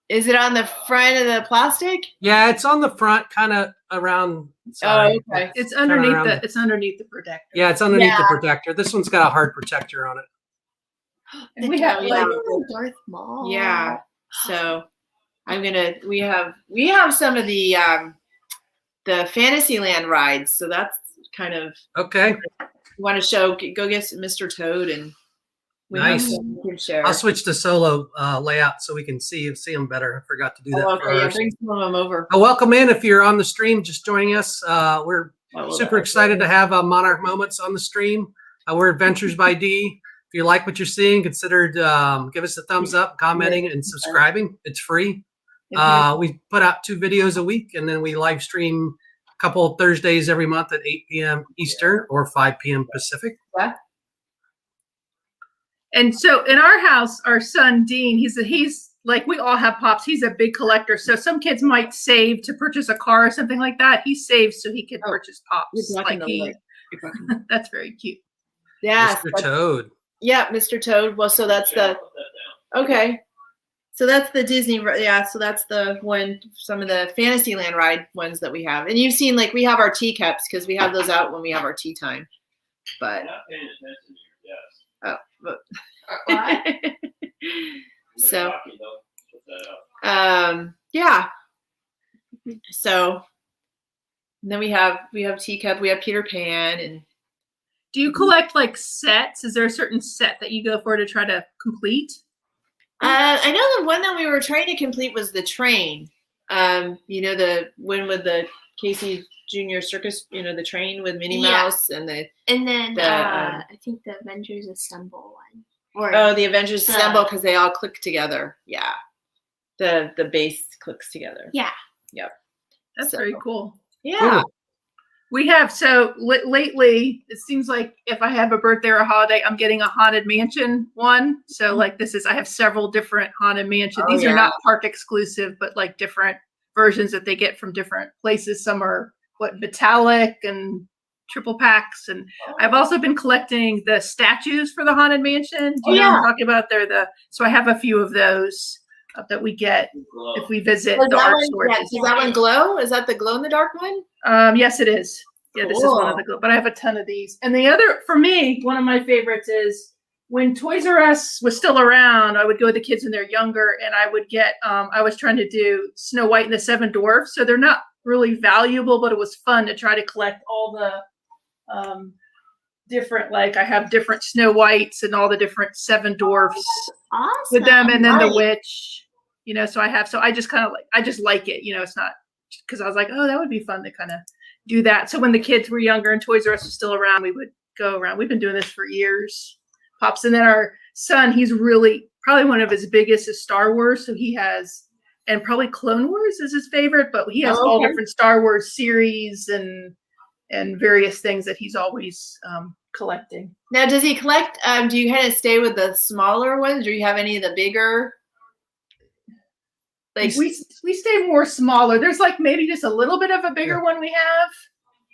Is it on the front of the plastic? Yeah, it's on the front, kind of around. Sorry. Oh, okay. It's underneath it's underneath the protector. Yeah, it's underneath the protector. This one's got a hard protector on it. And we have like Darth Maul. Yeah. So we have some of the Fantasyland rides. So that's kind of okay. Want to go get Mr. Toad and nice. We can share. I'll switch to solo layout so we can see them better. I forgot to do that. Okay, yeah, bring some of them over. Welcome in if you're on the stream, just joining us. We're super excited to have Monarch Moments on the stream. We're Adventures by D. If you like what you're seeing, consider give us a thumbs up, commenting, and subscribing. It's free. We put out 2 videos a week, and then we live stream a couple of Thursdays every month at 8 p.m. Eastern or 5 p.m. Pacific. Yeah. And so in our house, our son Dean, he's like, we all have Pops. He's a big collector. So some kids might save to purchase a car or something like that. He saves so he can purchase Pops. That's very cute. Yeah, Mr. Toad. Yeah, Mr. Toad. Well, so that's so that's the Disney. Yeah, so that's the one. Some of the Fantasyland ride ones that we have, and you've seen like we have our teacups because we have those out when we have our tea time. But but so yeah. So then we have teacup. We have Peter Pan and. Do you collect like sets? Is there a certain set that you go for to try to complete? I know the one that we were trying to complete was the train. The one with the Casey Junior Circus. The train with Minnie Mouse and then I think the Avengers Assemble one. The Avengers Assemble because they all click together. Yeah, the base clicks together. Yeah. Yep. That's very cool. Yeah. Cool. We have, lately, it seems like if I have a birthday or a holiday, I'm getting a Haunted Mansion one. So like I have several different Haunted Mansion. These are not park exclusive, but like different versions that they get from different places. Some are metallic and triple packs. And I've also been collecting the statues for the Haunted Mansion. Do you know what I'm talking about? So I have a few of those that we get if we visit the art store. Does that one glow? Is that the glow in the dark one? Yes, it is. Yeah, This is one of the glow, but I have a ton of these. And the other, for me, one of my favorites is when Toys R Us was still around, I would go with the kids when they're younger and I would get, I was trying to do Snow White and the Seven Dwarfs. So they're not really valuable, but it was fun to try to collect all the different, like I have different Snow Whites and all the different Seven Dwarfs with them. And then the witch, so I just kind of I just like it, it's not because I was like, oh, that would be fun to kind of do that. So when the kids were younger and Toys R Us was still around, we would go around. We've been doing this for years, Pops. And then our son, he's really probably one of his biggest is Star Wars. So he has, and probably Clone Wars is his favorite, but he has all different Star Wars series and various things that he's always collecting. Now, does he collect? Do you kind of stay with the smaller ones? Do you have any of the bigger? Like we stay more smaller. There's like maybe just a little bit of a bigger one we have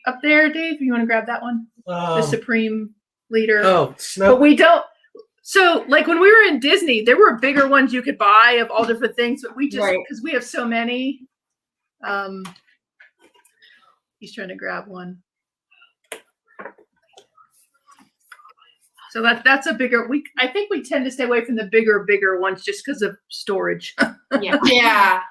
up there, Dave. You want to grab that one? The Supreme Leader. Oh, Snoke. But we don't. So, like when we were in Disney, there were bigger ones you could buy of all different things, but we just because we have so many. He's trying to grab one. So that's a bigger. I think we tend to stay away from the bigger ones just because of storage. Yeah. Yeah.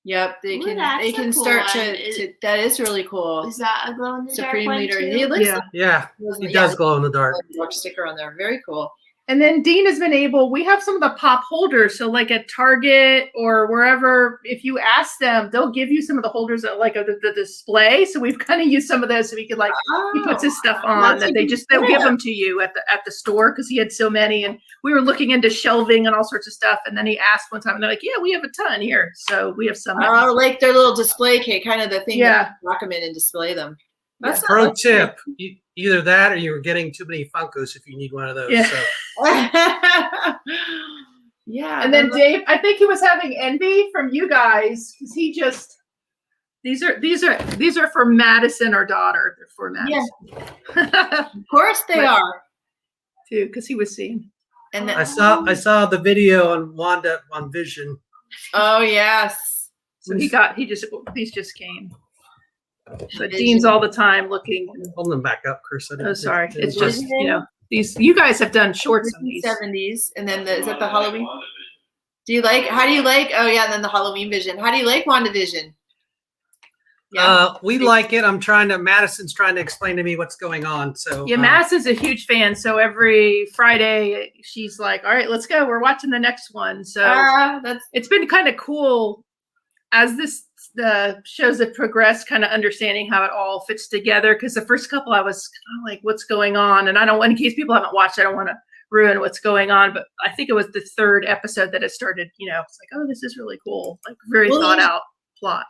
Yep. They Ooh, can that's a cool start one. to. That is really cool. Is that a glow in the dark Supreme one Leader. too? He looks Yeah, he does glow in the dark. Sticker on there. Very cool. And then Dean has been able, we have some of the pop holders. So like at Target or wherever, if you ask them, they'll give you some of the holders that like the display. So we've kind of used some of those so we could like, he puts his stuff on that they'll give them to you at the store because he had so many. And we were looking into shelving and all sorts of stuff. And then he asked one time and they're like, yeah, we have a ton here. So we have some. Oh, like their little display case, kind of the thing that you lock them in and display them. That's pro tip. Either that or you're getting too many Funkos if you need one of those. Yeah. So. Yeah. And then Dave, I think he was having envy from you guys because he just these are for Madison, our daughter. They're for Madison. Yeah. Of course they are. Too, because he was seeing. And then, I saw the video on Wanda on Vision. Oh yes. So these just came. But Dean's all the time looking. Hold them back up, Chris. Sorry. It's just, you guys have done shorts on these. 70s. And then is that the Halloween? How do you like, oh yeah, and then the Halloween Vision. How do you like WandaVision? Yeah. We like it. Madison's trying to explain to me what's going on. So yeah, Madison's a huge fan. So every Friday she's like, all right, let's go. We're watching the next one. So it's been kind of cool as the shows have progressed, kind of understanding how it all fits together. Because the first couple, I was kind of like, "What's going on?" And in case people haven't watched, I don't want to ruin what's going on. But I think it was the third episode that it started. It's like, "Oh, this is really cool!" Like very thought out plot.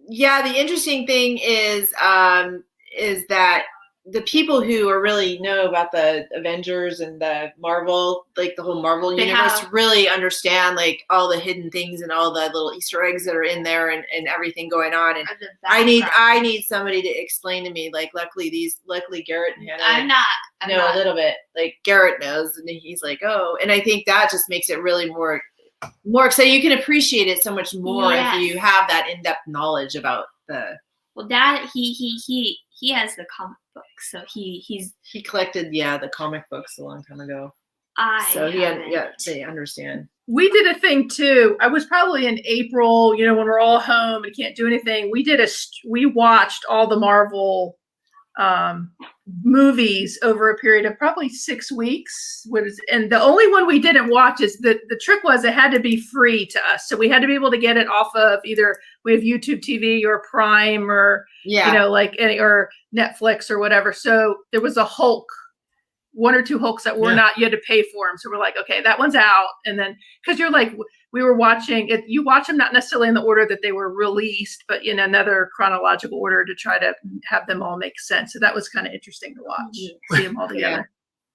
Yeah, the interesting thing is that the people who really know about the Avengers and the Marvel, like the whole Marvel universe, really understand like all the hidden things and all the little Easter eggs that are in there and everything going on. And I need somebody to explain to me. Like, luckily Garrett and Hannah know a little bit. Like Garrett knows, and he's like, oh, and I think that just makes it really more so you can appreciate it so much more if you have that in-depth knowledge about the. Well, Dad, he has the comic book, so he collected the comic books a long time ago. They understand. We did a thing too. I was probably in April, when we're all home and can't do anything. We watched all the Marvel movies over a period of probably 6 weeks. And the only one we didn't watch is the trick was it had to be free to us. So we had to be able to get it off of either we have YouTube TV or Prime or or Netflix or whatever. So there was a Hulk, one or two Hulks that were not, you had to pay for them. So we're like, okay, that one's out. And then because you're like, we were watching it, you watch them not necessarily in the order that they were released, but in another chronological order to try to have them all make sense. So that was kind of interesting to watch, see them all together.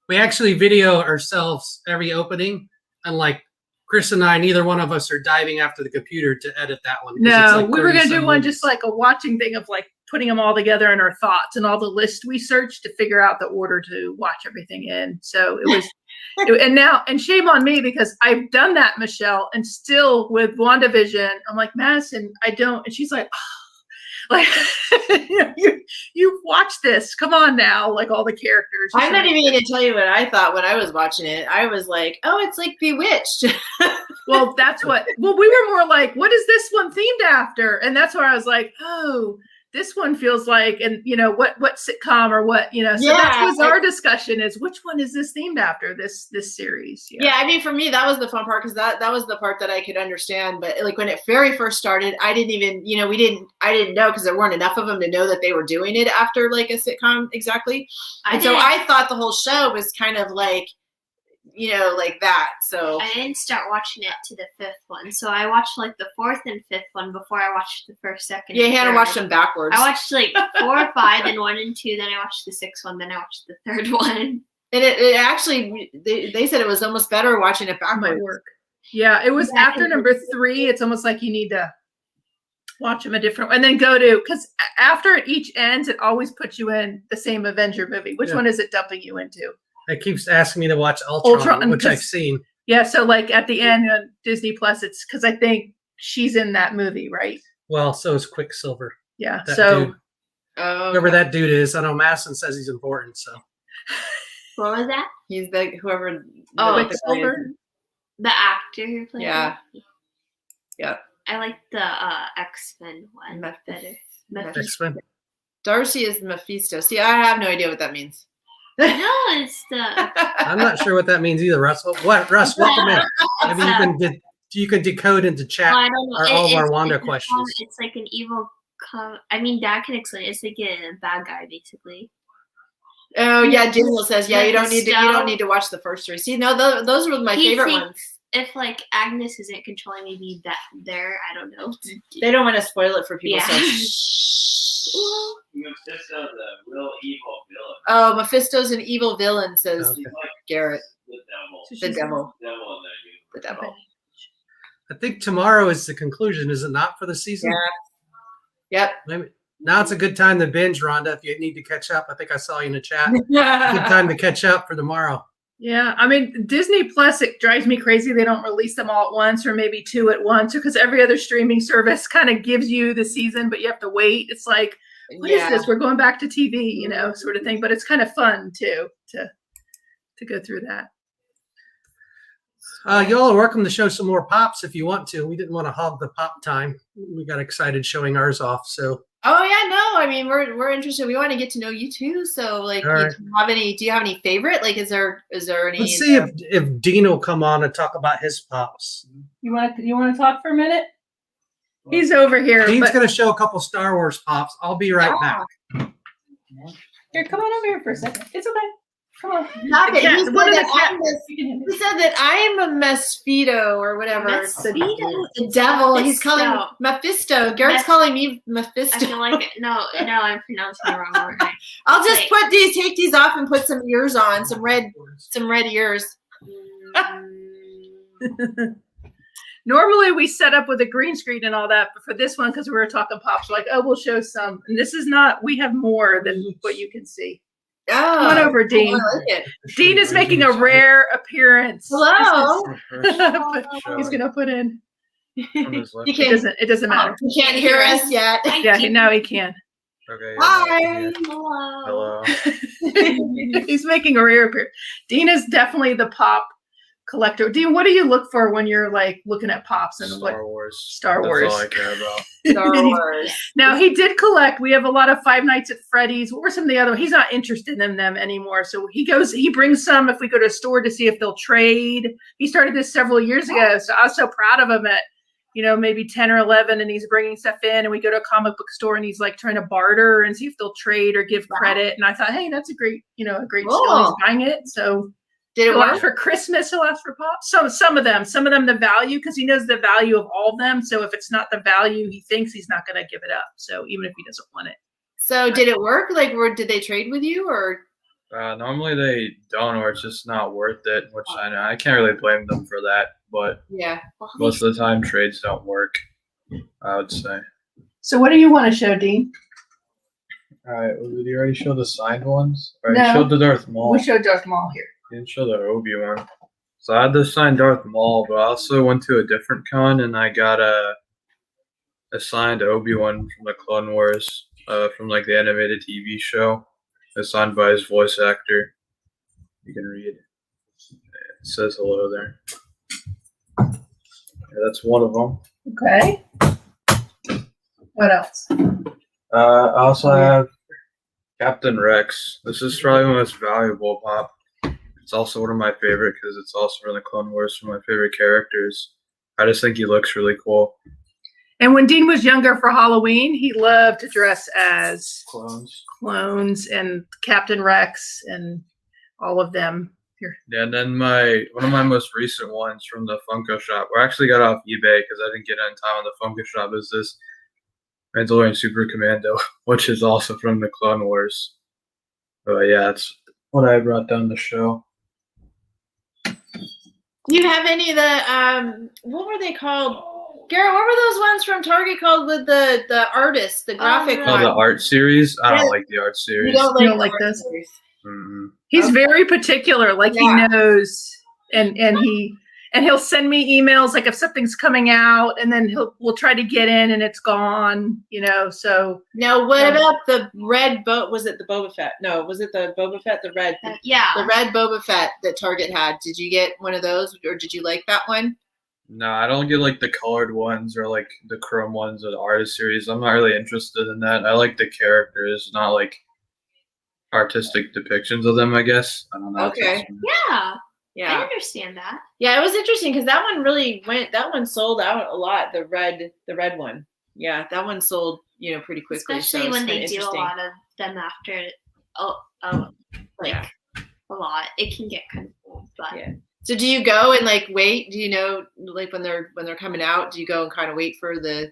We actually video ourselves every opening, unlike Chris and I, neither one of us are diving after the computer to edit that one. No, we were going to do one just like a watching thing of like putting them all together in our thoughts and all the lists we searched to figure out the order to watch everything in. So it was, and shame on me because I've done that, Michelle, and still with WandaVision, I'm like, Madison, I don't. And she's like, you've watched this. Come on now, like all the characters. I'm not even going to tell you what I thought when I was watching it. I was like, oh, it's like Bewitched. Well, we were more like, what is this one themed after? And that's where I was like, oh, this one feels like, and what sitcom or what, so that was our discussion is which one is this themed after this series? Yeah. I mean, for me, that was the fun part because that was the part that I could understand. But like when it very first started, I didn't even, I didn't know because there weren't enough of them to know that they were doing it after like a sitcom exactly. So I thought the whole show was kind of like, like that. So I didn't start watching it to the fifth one. So I watched like the fourth and fifth one before I watched the first, second. Yeah, Hannah watched them backwards. I watched like 4 or 5, then 1 and 2, then I watched the sixth one, then I watched the third one. And it actually, they said it was almost better watching it backwards. Might work. Yeah, it was after number 3. It's almost like you need to watch them a different, and then go to, because after each ends, it always puts you in the same Avenger movie. Which one is it dumping you into? It keeps asking me to watch Ultron, which I've 'cause- seen. Yeah, so like at the end on Disney Plus, it's because I think she's in that movie, right? Well, so is Quicksilver. Yeah. That So dude. Oh, Whoever that dude is, I know Madison says he's important. So What was that? he's the whoever. Oh, the- Quicksilver. The actor who played Yeah. him? Yeah. I like the X-Men one better. X-Men. Darcy is Mephisto. See, I have no idea what that means. No, it's the I'm not sure what that means either, Russ. What, Russ? Welcome in. Maybe you can decode into chat I don't know. all of our It's Wanda like questions. It's like an evil. I mean, Dad can explain. It's like a bad guy, basically. Oh yeah, Daniel says you don't Mephisto. need to watch the first three. See, no, those were my He favorite thinks ones. If like Agnes isn't controlling, maybe that there. I don't know. They don't want to spoil it for people. Yeah. So shh. Mephisto, the real evil villain. Oh, Mephisto's an evil villain, says Okay. Garrett. The devil. So The she's- devil. Devil in that universe. The devil. I think tomorrow is the conclusion, is it not, for the season? Yep. Maybe, now it's a good time to binge, Rhonda. If you need to catch up, I think I saw you in the chat. Good time to catch up for tomorrow. Yeah, I mean Disney Plus, it drives me crazy. They don't release them all at once, or maybe two at once, because every other streaming service kind of gives you the season, but you have to wait. It's like, what is this? We're going back to TV, sort of thing. But it's kind of fun too to go through that. Y'all are welcome to show some more pops if you want to. We didn't want to hog the pop time. We got excited showing ours off. So Oh yeah, no. I mean, we're interested. We want to get to know you too. So like, All right. do you have any favorite? Like, is there any? let's see if Dean will come on and talk about his pops. You want to talk for a minute? He's over here. Dean's But going to show a couple Star Wars pops. I'll be right back. here, come on over here for a second. It's okay. Come on. Stop it. Yeah, He said one of the that I'm cats. a- He said that I am a Mephisto or whatever. Mephisto? The devil. He's calling Mephisto. Mephisto. Garrett's calling me I Mephisto. feel like no, I'm pronouncing it wrong. Aren't I? I'll just Like- take these off and put some ears on, some red ears. Normally we set up with a green screen and all that, but for this one, because we were talking pops, we're like, oh, we'll show some. And this is not. We have more than what you can see. Oh, Come on over, Dean. I like it. Dean is making a rare appearance. Hello. He's gonna put in. You It can't. doesn't matter. You can't hear us yet. Yeah, now he can. Okay. Hi. Hello. Hello. He's making a rare appearance. Dean is definitely the pop collector. Dean, what do you look for when you're like looking at pops and what? Star Wars. Star That's Wars. all I care about. Star Wars. Now he did collect. We have a lot of Five Nights at Freddy's. What were some of the other? He's not interested in them anymore. So he brings some if we go to a store to see if they'll trade. He started this several years ago. So I was so proud of him at, maybe 10 or 11, and he's bringing stuff in, and we go to a comic book store and he's like trying to barter and see if they'll trade or give credit. And I thought, hey, that's a great skill. He's buying it. So Did it he'll ask work? for Christmas. He'll ask for pops. So some of them the value, because he knows the value of all of them. So if it's not the value he thinks, he's not going to give it up. So even if he doesn't want it. So did it work? Like, did they trade with you or? Normally they don't, or it's just not worth it, which I know. I can't really blame them for that, but Yeah. most of the time trades don't work, I would say. So what do you want to show, Dean? All right, well, did you already show the signed ones? Or No. you showed the Darth Maul. We showed Darth Maul here. You didn't show the Obi-Wan. So I had the signed Darth Maul, but I also went to a different con and I got a signed Obi-Wan from the Clone Wars, from like the animated TV show. It's signed by his voice actor. You can read. It says hello there. Yeah, that's one of them. Okay. What else? I also have Captain Rex. This is probably my most valuable pop. It's also one of my favorite because it's also from the Clone Wars, one of my favorite characters. I just think he looks really cool. And when Dean was younger for Halloween, he loved to dress as Clones. clones and Captain Rex and all of them. Here. Yeah, and then one of my most recent ones from the Funko Shop, we actually got off eBay because I didn't get it in time on the Funko Shop, is this Mandalorian Super Commando, which is also from the Clone Wars. But yeah, it's what I brought down the show. Do you have any of the what were they called? Garrett, what were those ones from Target called with the artist, the graphic Oh, one? the art series? I Yeah. don't like the art series. You don't You don't like like the this? art series. Mm-hmm. He's very particular. Like he knows, and he'll send me emails like if something's coming out, and then we'll try to get in and it's gone. So now what about the red boat? Was it the Boba Fett? No, was it the Boba Fett? The red, the red Boba Fett that Target had. Did you get one of those, or did you like that one? No, I don't get like the colored ones or like the chrome ones or the artist series. I'm not really interested in that. I like the characters, not like artistic depictions of them, I guess. I don't know. Okay. Yeah. I understand that. Yeah, it was interesting because that one really that one sold out a lot. The red one. Yeah, that one sold, pretty quickly. Especially when they do a lot of them after a lot. It can get kind of old, but yeah. So do you go and like wait? Do you know like when they're coming out? Do you go and kind of wait for the?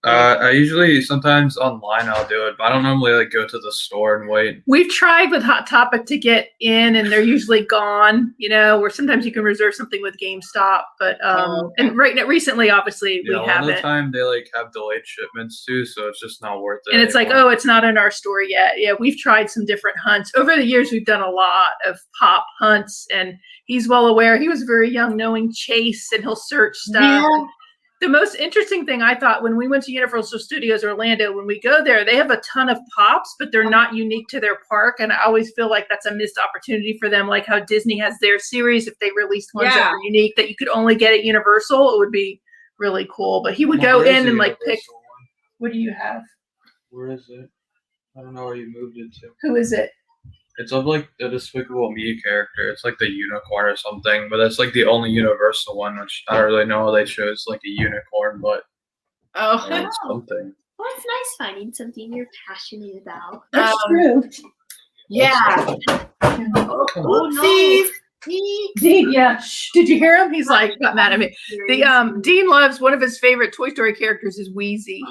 I usually sometimes online I'll do it, but I don't normally like go to the store and wait. We've tried with Hot Topic to get in, and they're usually gone. Where sometimes you can reserve something with GameStop, but and recently, obviously, we haven't. A lot of the time they like have delayed shipments too, so it's just not worth it. And it's anymore. like, oh, it's not in our store yet. Yeah, we've tried some different hunts over the years. We've done a lot of pop hunts, and he's well aware. He was very young, knowing Chase, and he'll search stuff. Yeah. The most interesting thing I thought when we went to Universal Studios Orlando, when we go there, they have a ton of pops, but they're not unique to their park. And I always feel like that's a missed opportunity for them, like how Disney has their series. If they released ones that were unique that you could only get at Universal, it would be really cool. But he would go in and like pick. What do you have? Where is it? I don't know where you moved it to. Who is it? It's of like the Despicable Me character. It's like the unicorn or something, but that's like the only Universal one, which I don't really know how they chose like a unicorn, but it's something. Well, it's nice finding something you're passionate about. That's true. Yeah. Oh, Dean, yeah. Did you hear him? He's like got mad at me. Dean loves one of his favorite Toy Story characters is Wheezy.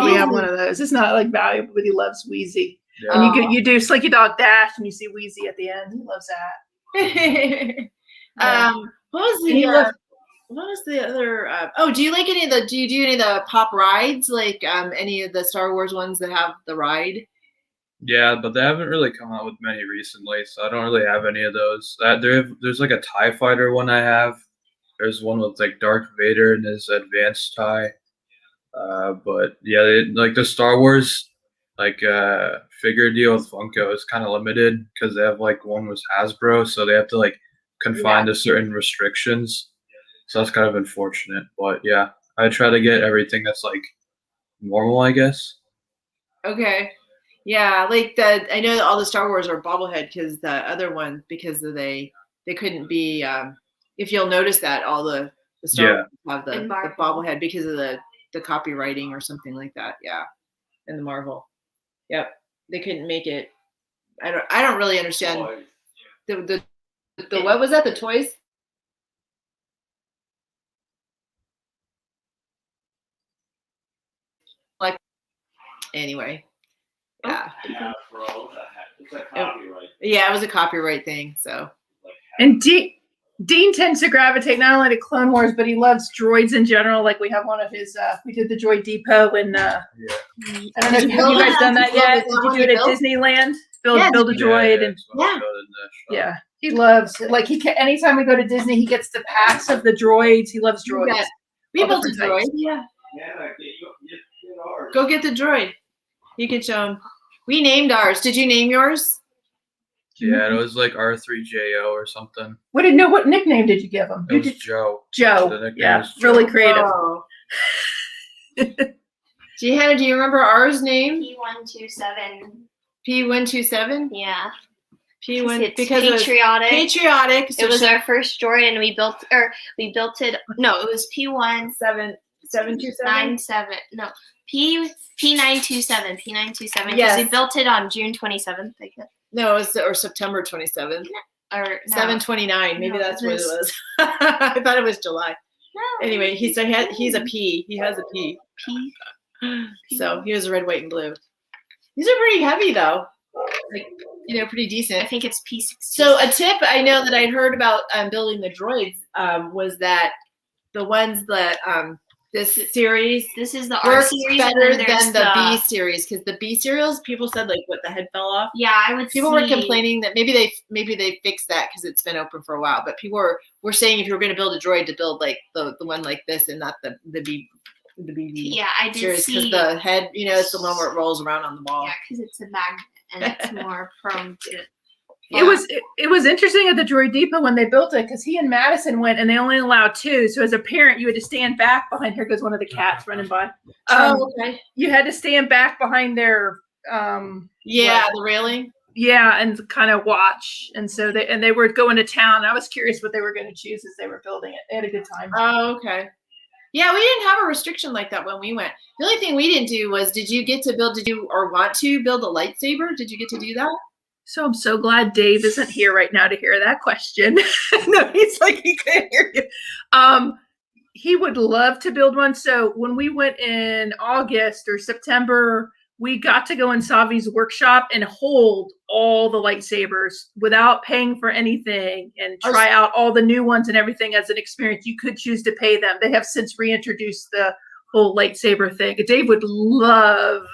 We have one of those. It's not like valuable, but he loves Wheezy. Yeah. And you do Slinky Dog Dash, and you see Wheezy at the end. He loves that. What was the other? Do you like any of the? Do you do any of the pop rides? Like any of the Star Wars ones that have the ride? Yeah, but they haven't really come out with many recently, so I don't really have any of those. There's like a TIE Fighter one I have. There's one with like Darth Vader and his advanced TIE. But yeah, like the Star Wars figure deal with Funko is kind of limited because they have like one was Hasbro, so they have to like confine to certain restrictions. So that's kind of unfortunate. But yeah, I try to get everything that's like normal, I guess. Okay. Yeah, like I know that all the Star Wars are bobblehead because the other one they couldn't be. If you'll notice that all the Star Wars have the bobblehead because of the copywriting or something like that. Yeah, and the Marvel. Yep, they couldn't make it. I don't really understand the what was that? The toys? Like anyway. Yeah. It's a copyright. Yeah, it was a copyright thing. So. And Dean tends to gravitate not only to Clone Wars, but he loves droids in general. Like we have one of his. We did the Droid Depot, and I don't know. Have you guys done that yet? Did you do it at Disneyland? Build a droid, and he loves like anytime we go to Disney, he gets the packs of the droids. He loves droids. Yeah. We built a droid. Yeah. Go get the droid. You can show him. We named ours. Did you name yours? Yeah, it was like R3JO or something. What nickname did you give him? It was Joe. Joe. Yeah, really creative. Oh. Hannah, do you remember ours name? P127. P127? Yeah. P1 because patriotic. Patriotic. So it was our first droid, and we built it. No, it was P1727. No, P927. P927. Yes. We built it on June 27th, I guess. No, it was or September 27th. Or 7/29. Maybe that's what it was. I thought it was July. No. Anyway, he's a P. He has a P. P. So he was red, white, and blue. These are pretty heavy though. Like pretty decent. I think it's P60. So a tip I know that I'd heard about building the droids was that the ones that this series This is the R works series. better and then there's than the B series, because the B serials, people said like what, the head fell off. Yeah, I would. People were complaining that maybe they fixed that because it's been open for a while. But people were saying if you were going to build a droid, to build like the one like this and not the B. The BB. Yeah, I did series, see. because the head, it's the one where it rolls around on the wall. Yeah, because it's a magnet and it's more prone to. It was interesting at the Droid Depot when they built it, because he and Madison went and they only allowed 2. So as a parent, you had to stand back behind. Here goes one of the cats running by. Okay. You had to stand back behind their the railing. Yeah, and kind of watch. And so they were going to town. I was curious what they were going to choose as they were building it. They had a good time. Oh, okay. Yeah, we didn't have a restriction like that when we went. The only thing we didn't do was, did you want to build a lightsaber? Did you get to do that? So I'm so glad Dave isn't here right now to hear that question. No, he's like, he couldn't hear you. He would love to build one. So when we went in August or September, we got to go in Savi's workshop and hold all the lightsabers without paying for anything and try out all the new ones and everything as an experience. You could choose to pay them. They have since reintroduced the whole lightsaber thing. Dave would love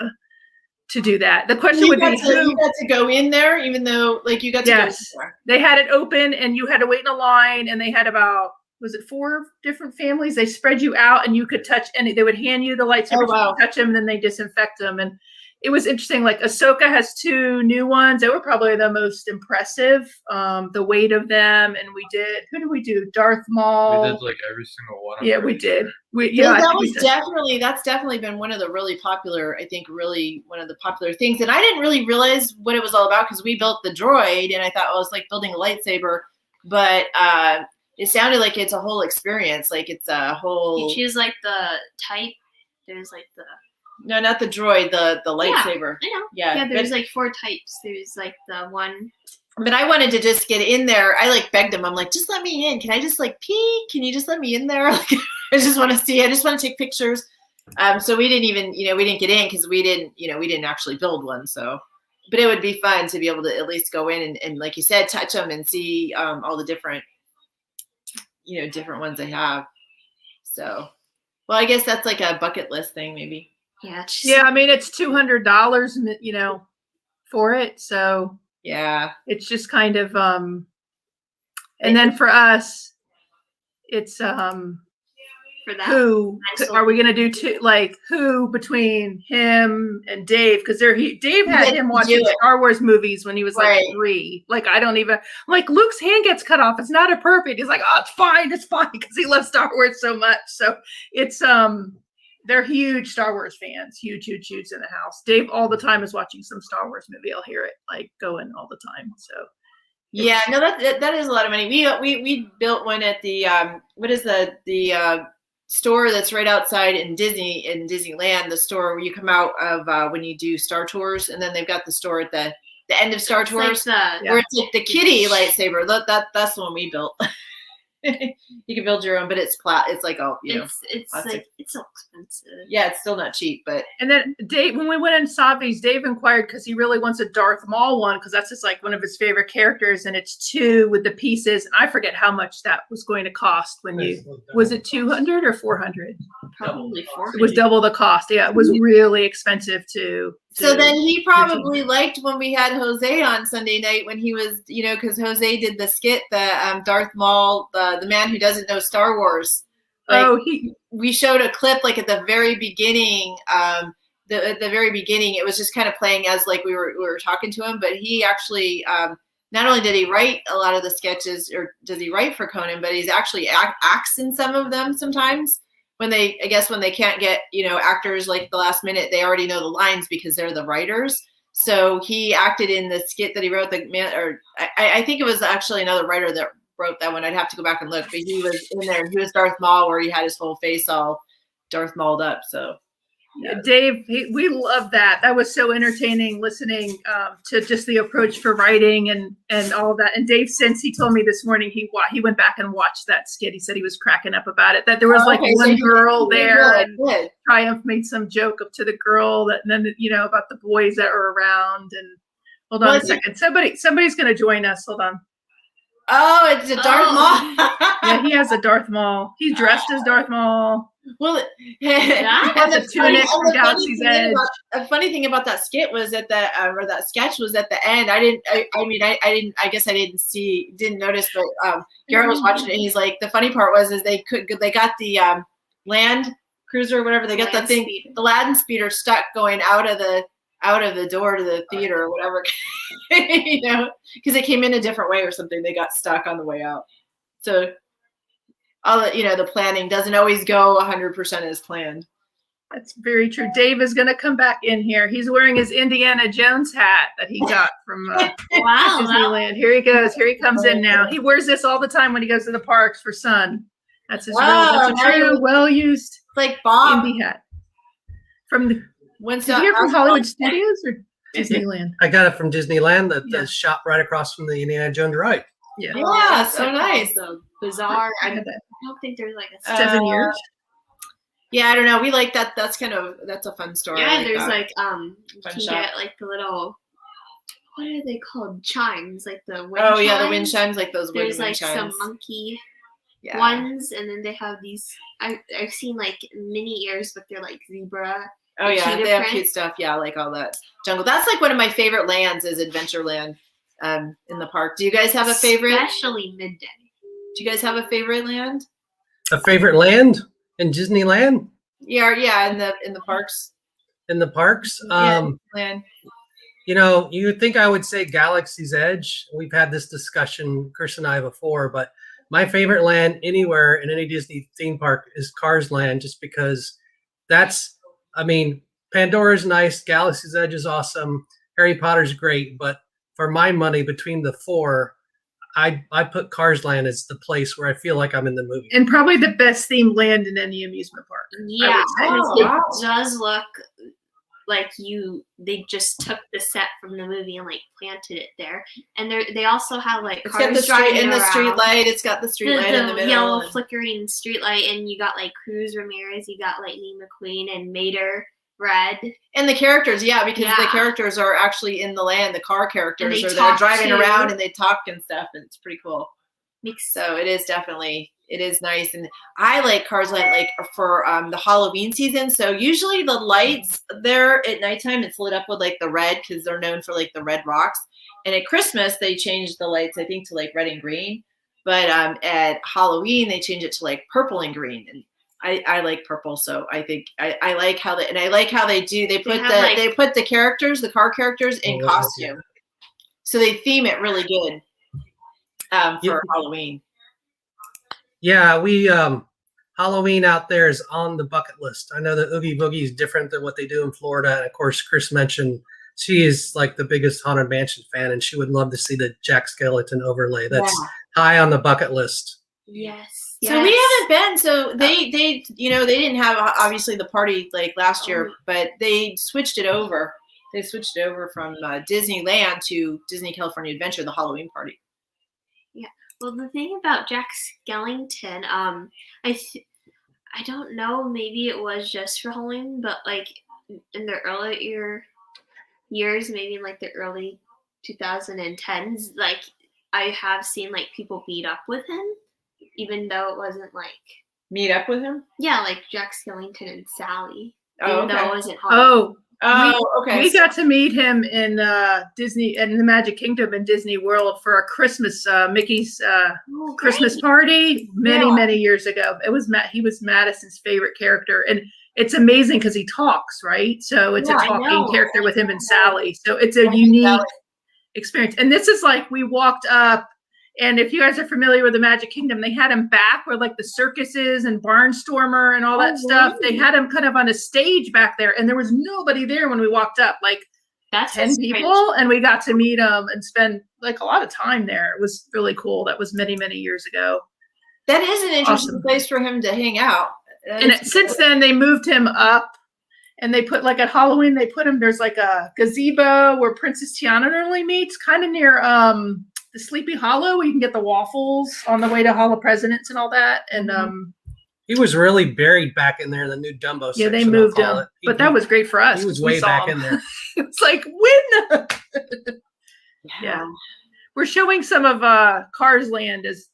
to do that. The question would be, you got to go in there, even though you got to go in there. They had it open and you had to wait in a line, and they had about, was it 4 different families? They spread you out and you could touch, and they would hand you the lightsabers, you could touch them, and then they disinfect them. And it was interesting. Like Ahsoka has 2 new ones. They were probably the most impressive. The weight of them, and we did. Who did we do? Darth Maul. We did like every single one. Yeah, we did. That's definitely been one of the really popular. I think really one of the popular things. And I didn't really realize what it was all about because we built the droid, and I thought it was like building a lightsaber, but it sounded like it's a whole experience. Like it's a whole. You choose like the type. There's like the. No, not the droid, the lightsaber. I know. Yeah, there's like 4 types. There's like the one. But I wanted to just get in there. I begged him. I'm like, just let me in. Can I just peek? Can you just let me in there? I just want to see. I just want to take pictures. So we didn't even, we didn't get in because we didn't actually build one. So, but it would be fun to be able to at least go in and like you said, touch them and see all the different, different ones they have. So, well, I guess that's like a bucket list thing, maybe. Yeah. I mean, it's $200, for it. So yeah, it's just kind of, and then for us, it's, for that, who are we going to do who between him and Dave? Cause Dave had him watching Star Wars movies when he was 3. I don't even Luke's hand gets cut off. It's not appropriate. He's like, oh, it's fine. Cause he loves Star Wars so much. So it's, they're huge Star Wars fans, huge in the house. Dave all the time is watching some Star Wars movie. I'll hear it going all the time. So yeah, no, that is a lot of money. We built one at the what is the store that's right outside in Disneyland, the store where you come out of when you do Star Tours, and then they've got the store at the end of Star Tours where it's like the kitty lightsaber. That's the one we built. You can build your own, but it's it's like it's so expensive. Yeah, it's still not cheap, but. And then Dave, when we went in Savi's, Dave inquired because he really wants a Darth Maul one because that's just one of his favorite characters, and it's 2 with the pieces. And I forget how much that was going to cost was it $200 or $400? Probably $400. It was double the cost. Yeah, it was really expensive too. So then he probably liked when we had Jose on Sunday night when he was, because Jose did the skit, the Darth Maul, the man who doesn't know Star Wars. We showed a clip at the very beginning. At the very beginning, it was just kind of playing as we were talking to him, but he actually not only did he write a lot of the sketches, or does he write for Conan, but he's actually acts in some of them sometimes. When they can't get, actors the last minute, they already know the lines because they're the writers. So he acted in the skit that he wrote. I think it was actually another writer that wrote that one. I'd have to go back and look, but he was in there. He was Darth Maul, where he had his whole face all Darth Mauled up. So. Yeah, Dave, we love that. That was so entertaining listening to just the approach for writing and all of that. And Dave, since he told me this morning, he went back and watched that skit. He said he was cracking up about it. That there was one girl there, and Triumph made some joke up to the girl and then about the boys that were around. And hold on a second, somebody's going to join us. Hold on. Oh, it's a Darth Maul. Yeah, he has a Darth Maul. He's dressed as Darth Maul. Well, That's a tunic from Galaxy's Edge. A funny thing about that skit was that or that sketch was at the end. I guess I didn't notice, but Garrett was watching it. And he's like, the funny part was they got the land cruiser or whatever. They got the land speeder stuck going out of the door to the theater or whatever, because they came in a different way or something. They got stuck on the way out. So all the planning doesn't always go 100% as planned. That's very true. Dave is going to come back in here. He's wearing his Indiana Jones hat that he got from Disneyland. Here he goes. Here he comes in now. He wears this all the time when he goes to the parks for sun. That's his that's a true, well-used like Bob Indy hat. From the When's Is it here from Hollywood Studios or Disneyland? I got it from Disneyland, the shop right across from the Indiana Jones ride. Yeah, so nice. The bizarre. I don't think there's like a 7 years. Yeah, I don't know. We like that. That's a fun story. Yeah, like there's that. you can get like the little, what are they called? Chimes, like the wind chimes. Yeah, the wind chimes, like those there's wind chimes. There's like some monkey ones, and then they have these. I've seen like mini ears, but they're like zebra. Oh yeah, they have cute stuff. Yeah, like all that jungle. That's like one of my favorite lands is Adventureland in the park. Do you guys have a favorite? Especially midday. Do you guys have a favorite land? A favorite land in Disneyland? Yeah, in the parks. In the parks? Land. You would think I would say Galaxy's Edge. We've had this discussion, Chris and I, before, but my favorite land anywhere in any Disney theme park is Cars Land, just because Pandora's nice, Galaxy's Edge is awesome, Harry Potter's great, but for my money, between the four, I put Cars Land as the place where I feel like I'm in the movie. And probably the best themed land in any amusement park. Yeah, it does look like they just took the set from the movie and like planted it there. And they also have like it's got the street light. It's got the street light in the middle. Yellow flickering street light, and you got like Cruz Ramirez, you got Lightning McQueen and Mater Red. And the characters, because the characters are actually in the land. The car characters are there driving around and they talk and stuff, and it's pretty cool. So it is nice, and I like Cars Land like for the Halloween season. So usually the lights there at nighttime, it's lit up with like the red because they're known for like the red rocks. And at Christmas they changed the lights, I think, to like red and green. But at Halloween they change it to like purple and green. And I like purple, so I think I like how they put the characters, the car characters, in costume, so they theme it really good for Halloween. Yeah, we Halloween out there is on the bucket list. I know that Oogie Boogie is different than what they do in Florida, and of course, Chris mentioned she is like the biggest Haunted Mansion fan, and she would love to see the Jack Skellington overlay. That's high on the bucket list. Yes. So we haven't been. So they didn't have obviously the party like last year, but they switched it over. They switched it over from Disneyland to Disney California Adventure, the Halloween party. Yeah. Well, the thing about Jack Skellington, I don't know. Maybe it was just for Halloween, but like in the earlier years, maybe in like the early 2010s, like I have seen like people meet up with him. Even though it wasn't like meet up with him, like Jack Skellington and Sally. Oh, even though it wasn't. Okay. We got to meet him in Disney in the Magic Kingdom in Disney World for a Christmas Mickey's Christmas party many years ago. It was he was Madison's favorite character, and it's amazing because he talks, right? So it's a talking character with him and Sally. So it's a unique experience. And this is like we walked up. And if you guys are familiar with the Magic Kingdom, they had him back where like the circuses and Barnstormer and all that stuff. They had him kind of on a stage back there, and there was nobody there when we walked up. Like that's 10 people, and we got to meet him and spend like a lot of time there. It was really cool. That was many years ago. That is an interesting place for him to hang out. Since then, they moved him up. And they put like at Halloween, they put him. There's like a gazebo where Princess Tiana normally meets, kind of near the Sleepy Hollow, where you can get the waffles on the way to Hall of Presidents and all that. And he was really buried back in there in the new Dumbo section. Yeah, they moved him, but that was great for us. He was way back in there. It's like when. Yeah, we're showing some of Cars Land as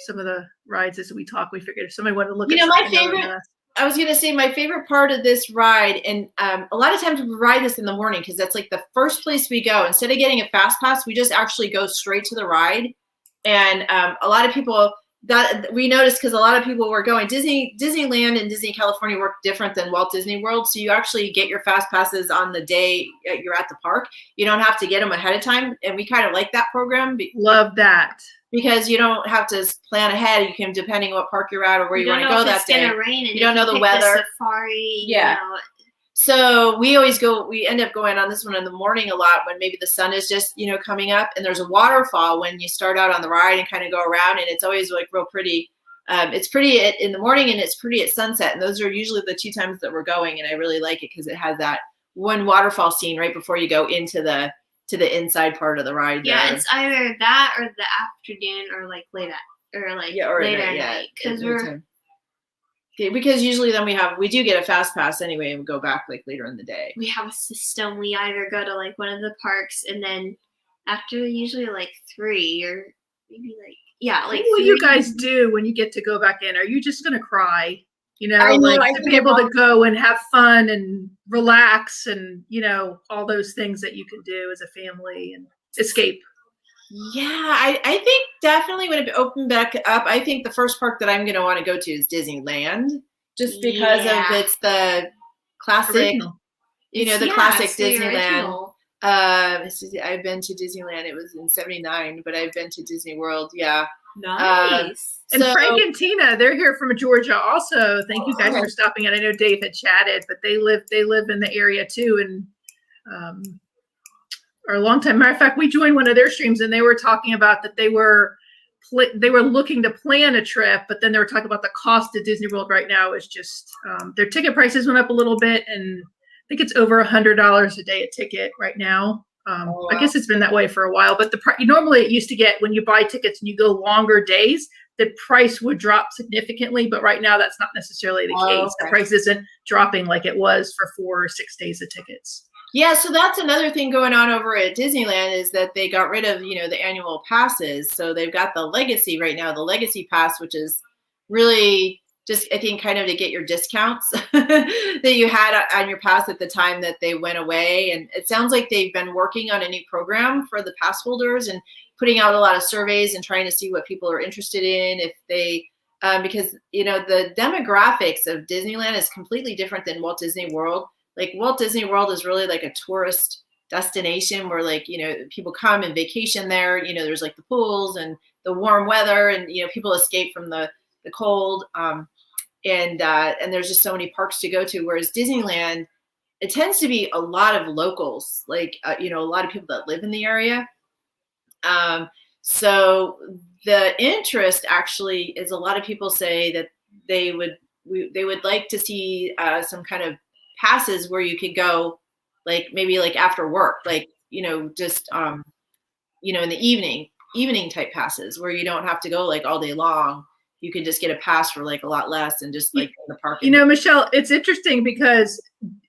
some of the rides as we talk. We figured if somebody wanted to look You at know, my something other than favorite. us. I was gonna say my favorite part of this ride, and a lot of times we ride this in the morning because that's like the first place we go. Instead of getting a fast pass, we just actually go straight to the ride. And a lot of people that we noticed, because a lot of people were going Disneyland and Disney California work different than Walt Disney World. So you actually get your fast passes on the day you're at the park. You don't have to get them ahead of time, and we kind of like that program. Love that. Because you don't have to plan ahead. You can, depending what park you're at or where you want to go that day. Rain and you don't know the pick weather. Safari. Yeah. You know. So we always go. We end up going on this one in the morning a lot when maybe the sun is just coming up, and there's a waterfall when you start out on the ride and kind of go around, and it's always like real pretty. It's pretty in the morning and it's pretty at sunset, and those are usually the 2 times that we're going, and I really like it because it has that one waterfall scene right before you go into the inside part of the ride. Yeah, there. it's either that or the afternoon or like late later at night because usually then we do get a fast pass anyway and we go back like later in the day. We have a system. We either go to like one of the parks and then after usually like 3 or maybe like what will you guys do when you get to go back in? Are you just gonna cry? I to be able to go and have fun and relax and, all those things that you can do as a family and escape. Yeah, I think definitely when it opened back up, I think the first park that I'm going to want to go to is Disneyland, just because of it's the classic, Original. The classic the Disneyland. I've been to Disneyland. It was in '79, but I've been to Disney World. Yeah. Nice. And Frank and Tina, they're here from Georgia also. Thank you guys for stopping in. I know Dave had chatted, but they live in the area too, and are a long time. Matter of fact, we joined one of their streams and they were talking about that they were looking to plan a trip, but then they were talking about the cost of Disney World right now is just their ticket prices went up a little bit, and I think it's over $100 a day a ticket right now. I guess it's been that way for a while, but normally it used to get, when you buy tickets and you go longer days, the price would drop significantly, but right now that's not necessarily the case. Okay. The price isn't dropping like it was for 4 or 6 days of tickets. Yeah, so that's another thing going on over at Disneyland is that they got rid of, the annual passes. So they've got the Legacy right now, the Legacy Pass, which is really just, I think, kind of to get your discounts that you had on your pass at the time that they went away. And it sounds like they've been working on a new program for the pass holders and putting out a lot of surveys and trying to see what people are interested in, if they because the demographics of Disneyland is completely different than Walt Disney World. Like Walt Disney World is really like a tourist destination where people come and vacation there. There's like the pools and the warm weather, and people escape from the cold, and there's just so many parks to go to. Whereas Disneyland, it tends to be a lot of locals, like a lot of people that live in the area. So the interest actually is, a lot of people say that they would like to see some kind of passes where you could go, like maybe like after work, like just in the evening type passes where you don't have to go like all day long. You can just get a pass for like a lot less and just like in the park. Michelle, it's interesting because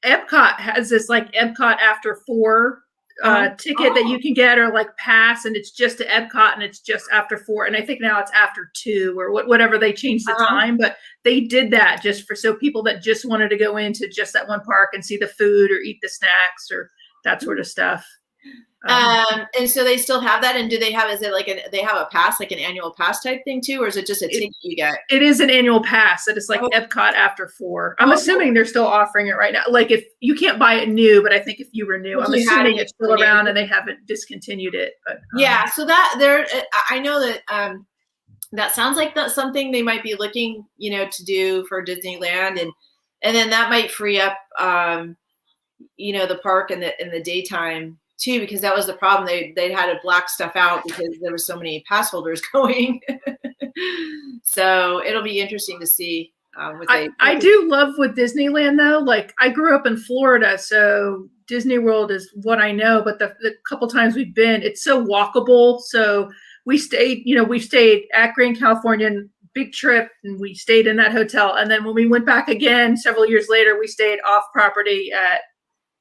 Epcot has this like Epcot after 4 ticket that you can get, or like pass, and it's just to Epcot and it's just after 4. And I think now it's after 2 or whatever they changed the time, but they did that just so people that just wanted to go into just that one park and see the food or eat the snacks or that sort of stuff. And so they still have that. And do they have, is it like they have a pass, like an annual pass type thing too, or is it just a ticket you get? It is an annual pass. That is like Epcot after 4. I'm assuming they're still offering it right now. Like if you can't buy it new, but I think if you were new, I'm assuming it's still around and they haven't discontinued it. But yeah, so that I know that that sounds like that's something they might be looking, to do for Disneyland, and then that might free up, the park in the daytime too, because that was the problem. They had to black stuff out because there were so many pass holders going. So it'll be interesting to see. I do love with Disneyland though. Like I grew up in Florida, so Disney World is what I know. But the couple times we've been, it's so walkable. So we stayed at Grand California, big trip, and we stayed in that hotel. And then when we went back again several years later, we stayed off property at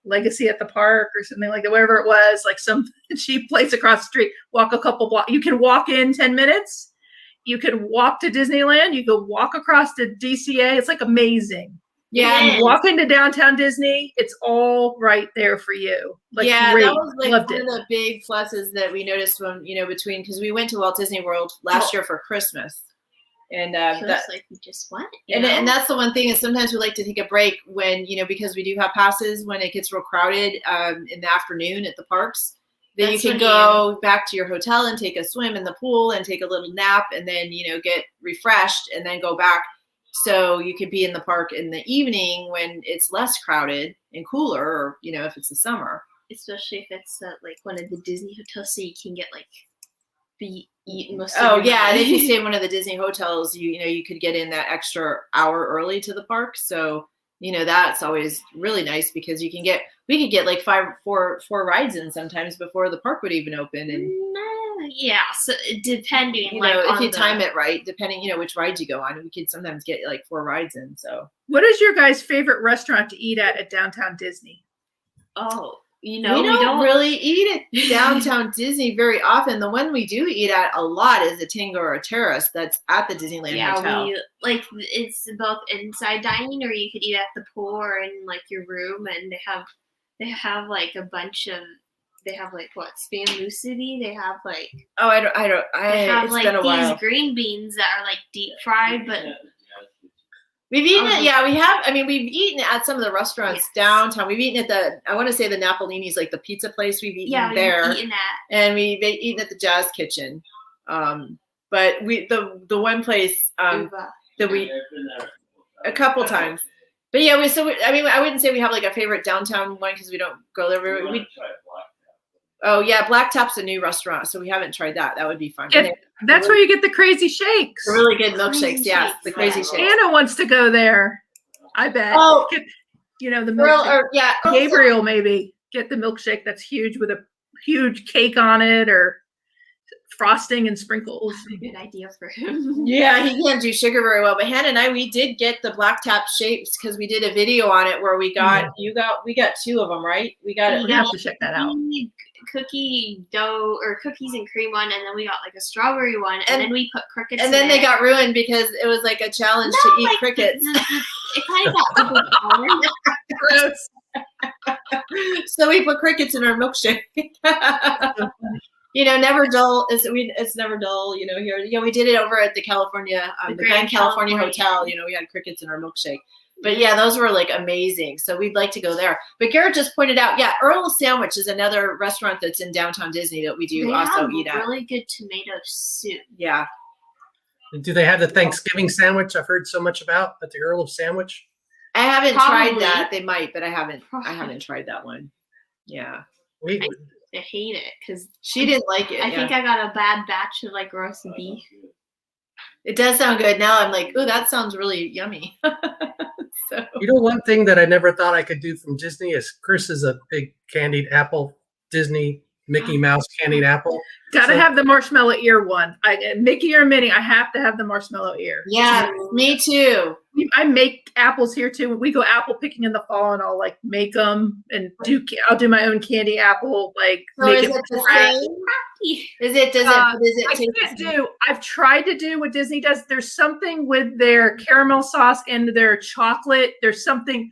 Legacy at the Park or something like that, wherever it was, like some cheap place across the street. Walk a couple blocks. You can walk in 10 minutes. You can walk to Disneyland. You can walk across to DCA. It's like amazing. Yeah. You walk into downtown Disney. It's all right there for you. Like, yeah, great. that was like Loved one it. of the big pluses that we noticed when, between, because we went to Walt Disney World last year for Christmas. And Feels like we just went. and that's the one thing is sometimes we like to take a break when, because we do have passes when it gets real crowded in the afternoon at the parks. Then That's you can when go back to your hotel and take a swim in the pool and take a little nap and then, get refreshed and then go back. So you could be in the park in the evening when it's less crowded and cooler, or, if it's the summer. Especially if it's like one of the Disney hotels, so you can get like be eaten most Oh of your yeah, and if you money. stay in one of the Disney hotels, you could get in that extra hour early to the park. So that's always really nice because we could get like four rides in sometimes before the park would even open. And Yeah, so depending, if you time it right, depending which rides you go on, we could sometimes get like 4 rides in. So What is your guys' favorite restaurant to eat at downtown Disney? Oh, we don't really eat at downtown Disney very often. The one we do eat at a lot is the Tangora Terrace that's at the Disneyland Hotel. It's both inside dining, or you could eat at the pool or in like your room, and they have like a bunch of. They have like what, spam musubi. They have like They have it's like been a these while. Green beans that are like deep fried, but we've eaten it. Yeah, we have. I mean, we've eaten at some of the restaurants downtown. We've eaten at I want to say the Napolini's, like the pizza place. We've eaten there, and we've eaten at the Jazz Kitchen. But the one place that we a couple times. But yeah, I wouldn't say we have like a favorite downtown one because we don't go there. Oh yeah, Black Tap's a new restaurant, so we haven't tried that. That would be fun. That's where you get the crazy shakes. The really good milkshakes, yeah, the crazy shakes. Anna wants to go there. I bet. Oh, the milkshake. yeah, Gabriel maybe get the milkshake that's huge with a huge cake on it or frosting and sprinkles. Good idea for him. Yeah, he can't do sugar very well, but Hannah and I, we did get the Black Tap shapes because we did a video on it where we got we got 2 of them, right? We got it. We have to check that out. Cookie dough or cookies and cream one, and then we got like a strawberry one, and then we put crickets. And then they got ruined because it was like a challenge to eat crickets. It kind of got gross. So we put crickets in our milkshake. Never dull. It's never dull. Here. Yeah, we did it over at the California, the Grand California Hotel. We had crickets in our milkshake. But yeah, those were like amazing. So we'd like to go there. But Garrett just pointed out, yeah, Earl's Sandwich is another restaurant that's in downtown Disney that we do also eat at. Really good tomato soup. Yeah. Do they have the Thanksgiving sandwich I've heard so much about at the Earl of Sandwich? I haven't tried that. They might, but I haven't tried that one. Yeah. I hate it because she didn't like it. I think I got a bad batch of like roast beef. It does sound good. Now I'm like, oh, that sounds really yummy. So. One thing that I never thought I could do from Disney is Chris is a big candied apple, Disney Mickey Mouse candied apple. Gotta have the marshmallow ear one. Mickey or Minnie, I have to have the marshmallow ear. Yeah, me too. I make apples here too. When we go apple picking in the fall, and I'll like make them and I'll do my own candy apple. Like, so make is it the same? I've tried to do what Disney does. There's something with their caramel sauce and their chocolate. There's something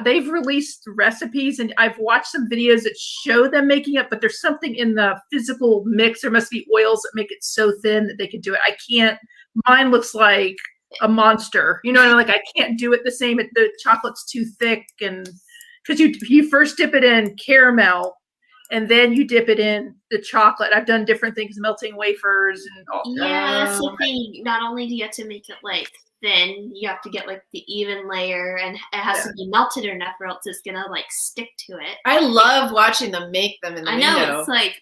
they've released recipes and I've watched some videos that show them making it, but there's something in the physical mix. There must be oils that make it so thin that they could do it. I can't. Mine looks like a monster. Like I can't do it the same. The chocolate's too thick, and because you first dip it in caramel. And then you dip it in the chocolate. I've done different things, melting wafers and all. Yeah, that's the thing. Not only do you have to make it like thin, you have to get like the even layer, and it has to be melted enough, or else it's gonna like stick to it. I love watching them make them in the window. It's like,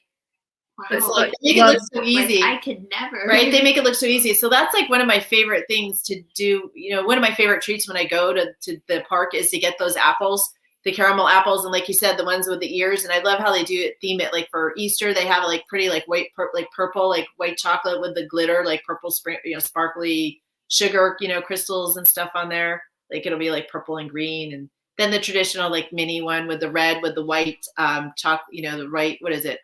wow. It's like they make it look so easy. I could never. Right? They make it look so easy. So that's like one of my favorite things to do. One of my favorite treats when I go to the park is to get those apples. The caramel apples, and like you said, the ones with the ears. And I love how they theme it. Like for Easter, they have like pretty like white, like purple, like white chocolate with the glitter, like purple, sparkly sugar, crystals and stuff on there. Like it'll be like purple and green, and then the traditional like mini one with the red with the white chocolate. The right, what is it?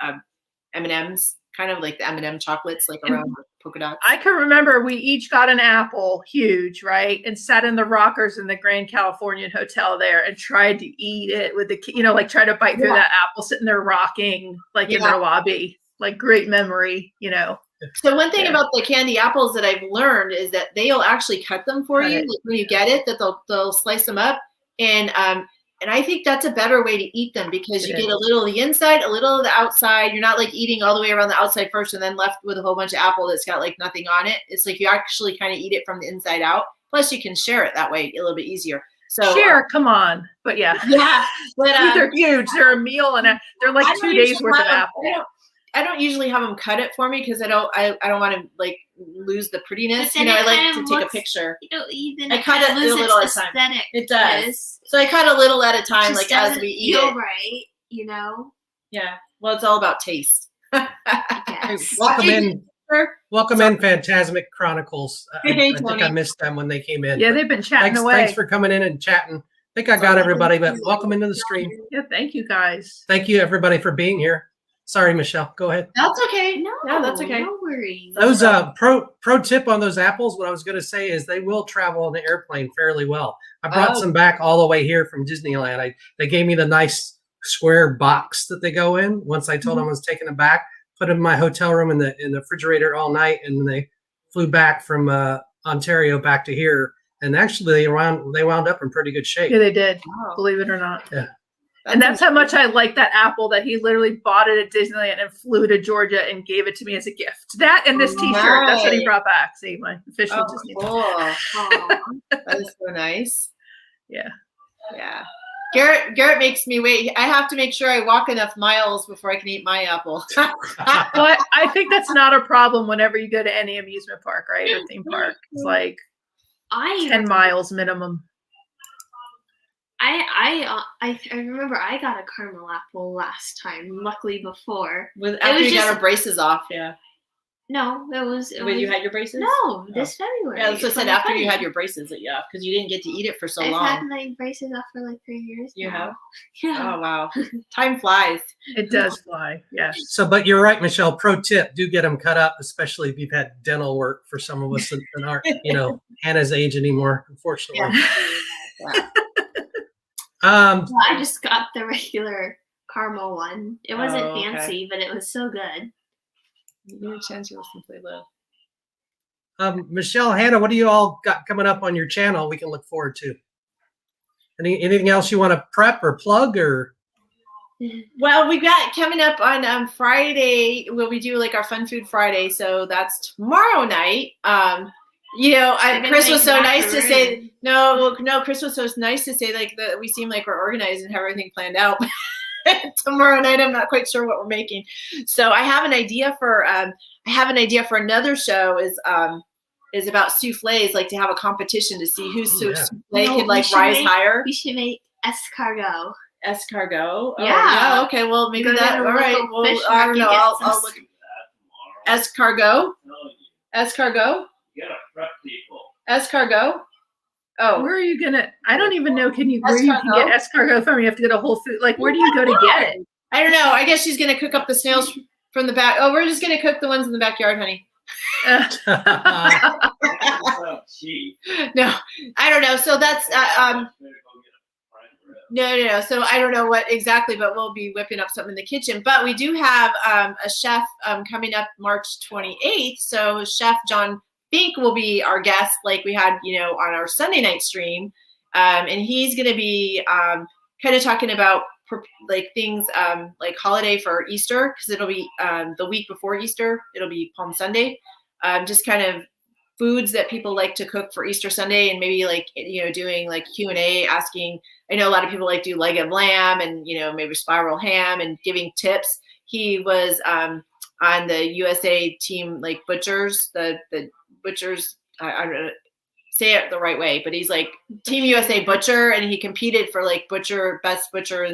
M&Ms kind of like the M&M chocolates, like around polka dots. I can remember we each got an apple, huge, right? And sat in the rockers in the Grand Californian Hotel there and tried to eat it with the, like try to bite through that apple, sitting there rocking like in their lobby. Like great memory, So one thing about the candy apples that I've learned is that they'll actually cut them for you. Like when you get it, that they'll slice them up. And I think that's a better way to eat them because you get a little of the inside, a little of the outside. You're not like eating all the way around the outside first and then left with a whole bunch of apple that's got like nothing on it. It's like you actually kind of eat it from the inside out. Plus you can share it that way a little bit easier. So come on. But yeah, but they're huge. They're a meal and they're like 2 days worth of apple. I don't usually have them cut it for me because I don't want to like lose the prettiness. I like to take a picture. I cut it a little at a time. It does. So I cut a little at a time, just like as we eat it. Right, Yeah. Well, it's all about taste. Welcome in, Phantasmic Chronicles. I think I missed them when they came in. Yeah, they've been chatting away. Thanks for coming in and chatting. I think I got everybody, but welcome into the stream. Yeah, thank you guys. Thank you everybody for being here. Sorry, Michelle. Go ahead. That's okay. No, that's okay. No worries. Those pro tip on those apples. What I was going to say is they will travel on the airplane fairly well. I brought some back all the way here from Disneyland. They gave me the nice square box that they go in. Once I told them I was taking them back, put them in my hotel room in the refrigerator all night, and they flew back from Ontario back to here. And actually, they wound up in pretty good shape. Yeah, they did. Wow. Believe it or not. Yeah. And that's how much I like that apple that he literally bought it at Disneyland and flew to Georgia and gave it to me as a gift. That and this T-shirt. That's what he brought back. See, my official Disney. Cool. That is so nice. Yeah. Yeah. Garrett makes me wait. I have to make sure I walk enough miles before I can eat my apple. Well, I think that's not a problem whenever you go to any amusement park, right? Or theme park. It's like 10 miles minimum. I remember I got a caramel apple last time. Luckily, before after you got our braces off, No, it was. When you had your braces? No, this February. Yeah, so I said after you had your braces, because you didn't get to eat it for so long. I've had my braces off for like 3 years. You now. have? Yeah. Oh wow, time flies. It does fly. Yes. So, but you're right, Michelle. Pro tip: do get them cut up, especially if you've had dental work. For some of us that aren't, Hannah's age anymore, unfortunately. Yeah. I just got the regular caramel one. It wasn't fancy, but it was so good. Give me a chance to listen to it. Michelle, Hannah, what do you all got coming up on your channel we can look forward to? Anything else you want to prep or plug or? Well, we got coming up on Friday. We do like our Fun Food Friday, so that's tomorrow night. Chris was so nice to say Chris was so nice to say like that we seem like we're organized and have everything planned out. Tomorrow night, I'm not quite sure what we're making. So I have an idea for another show is about souffles, like to have a competition to see whose souffle could rise higher. We should make escargot. Escargot. Yeah. Okay. Well, maybe that. All right. Well, I don't know. I'll look. Escargot. Escargot. You gotta prep people. Escargot. Oh, where are you gonna? I don't even know. Where you can get escargot from? You have to go to Whole Foods. Like, where do you go to get it? I don't know. I guess she's gonna cook up the snails from the back. Oh, we're just gonna cook the ones in the backyard, honey. No, I don't know. So that's No. So I don't know what exactly, but we'll be whipping up something in the kitchen. But we do have a chef coming up March 28th. So Chef John Fink will be our guest, like we had, on our Sunday night stream, and he's going to be kind of talking about like things like holiday for Easter, because it'll be the week before Easter. It'll be Palm Sunday. Just kind of foods that people like to cook for Easter Sunday, and maybe like doing like Q&A, asking. I know a lot of people like do leg of lamb and maybe spiral ham and giving tips. He was on the USA team, like butchers, the butchers, I don't know, say it the right way, but he's like Team USA butcher, and he competed for like best butcher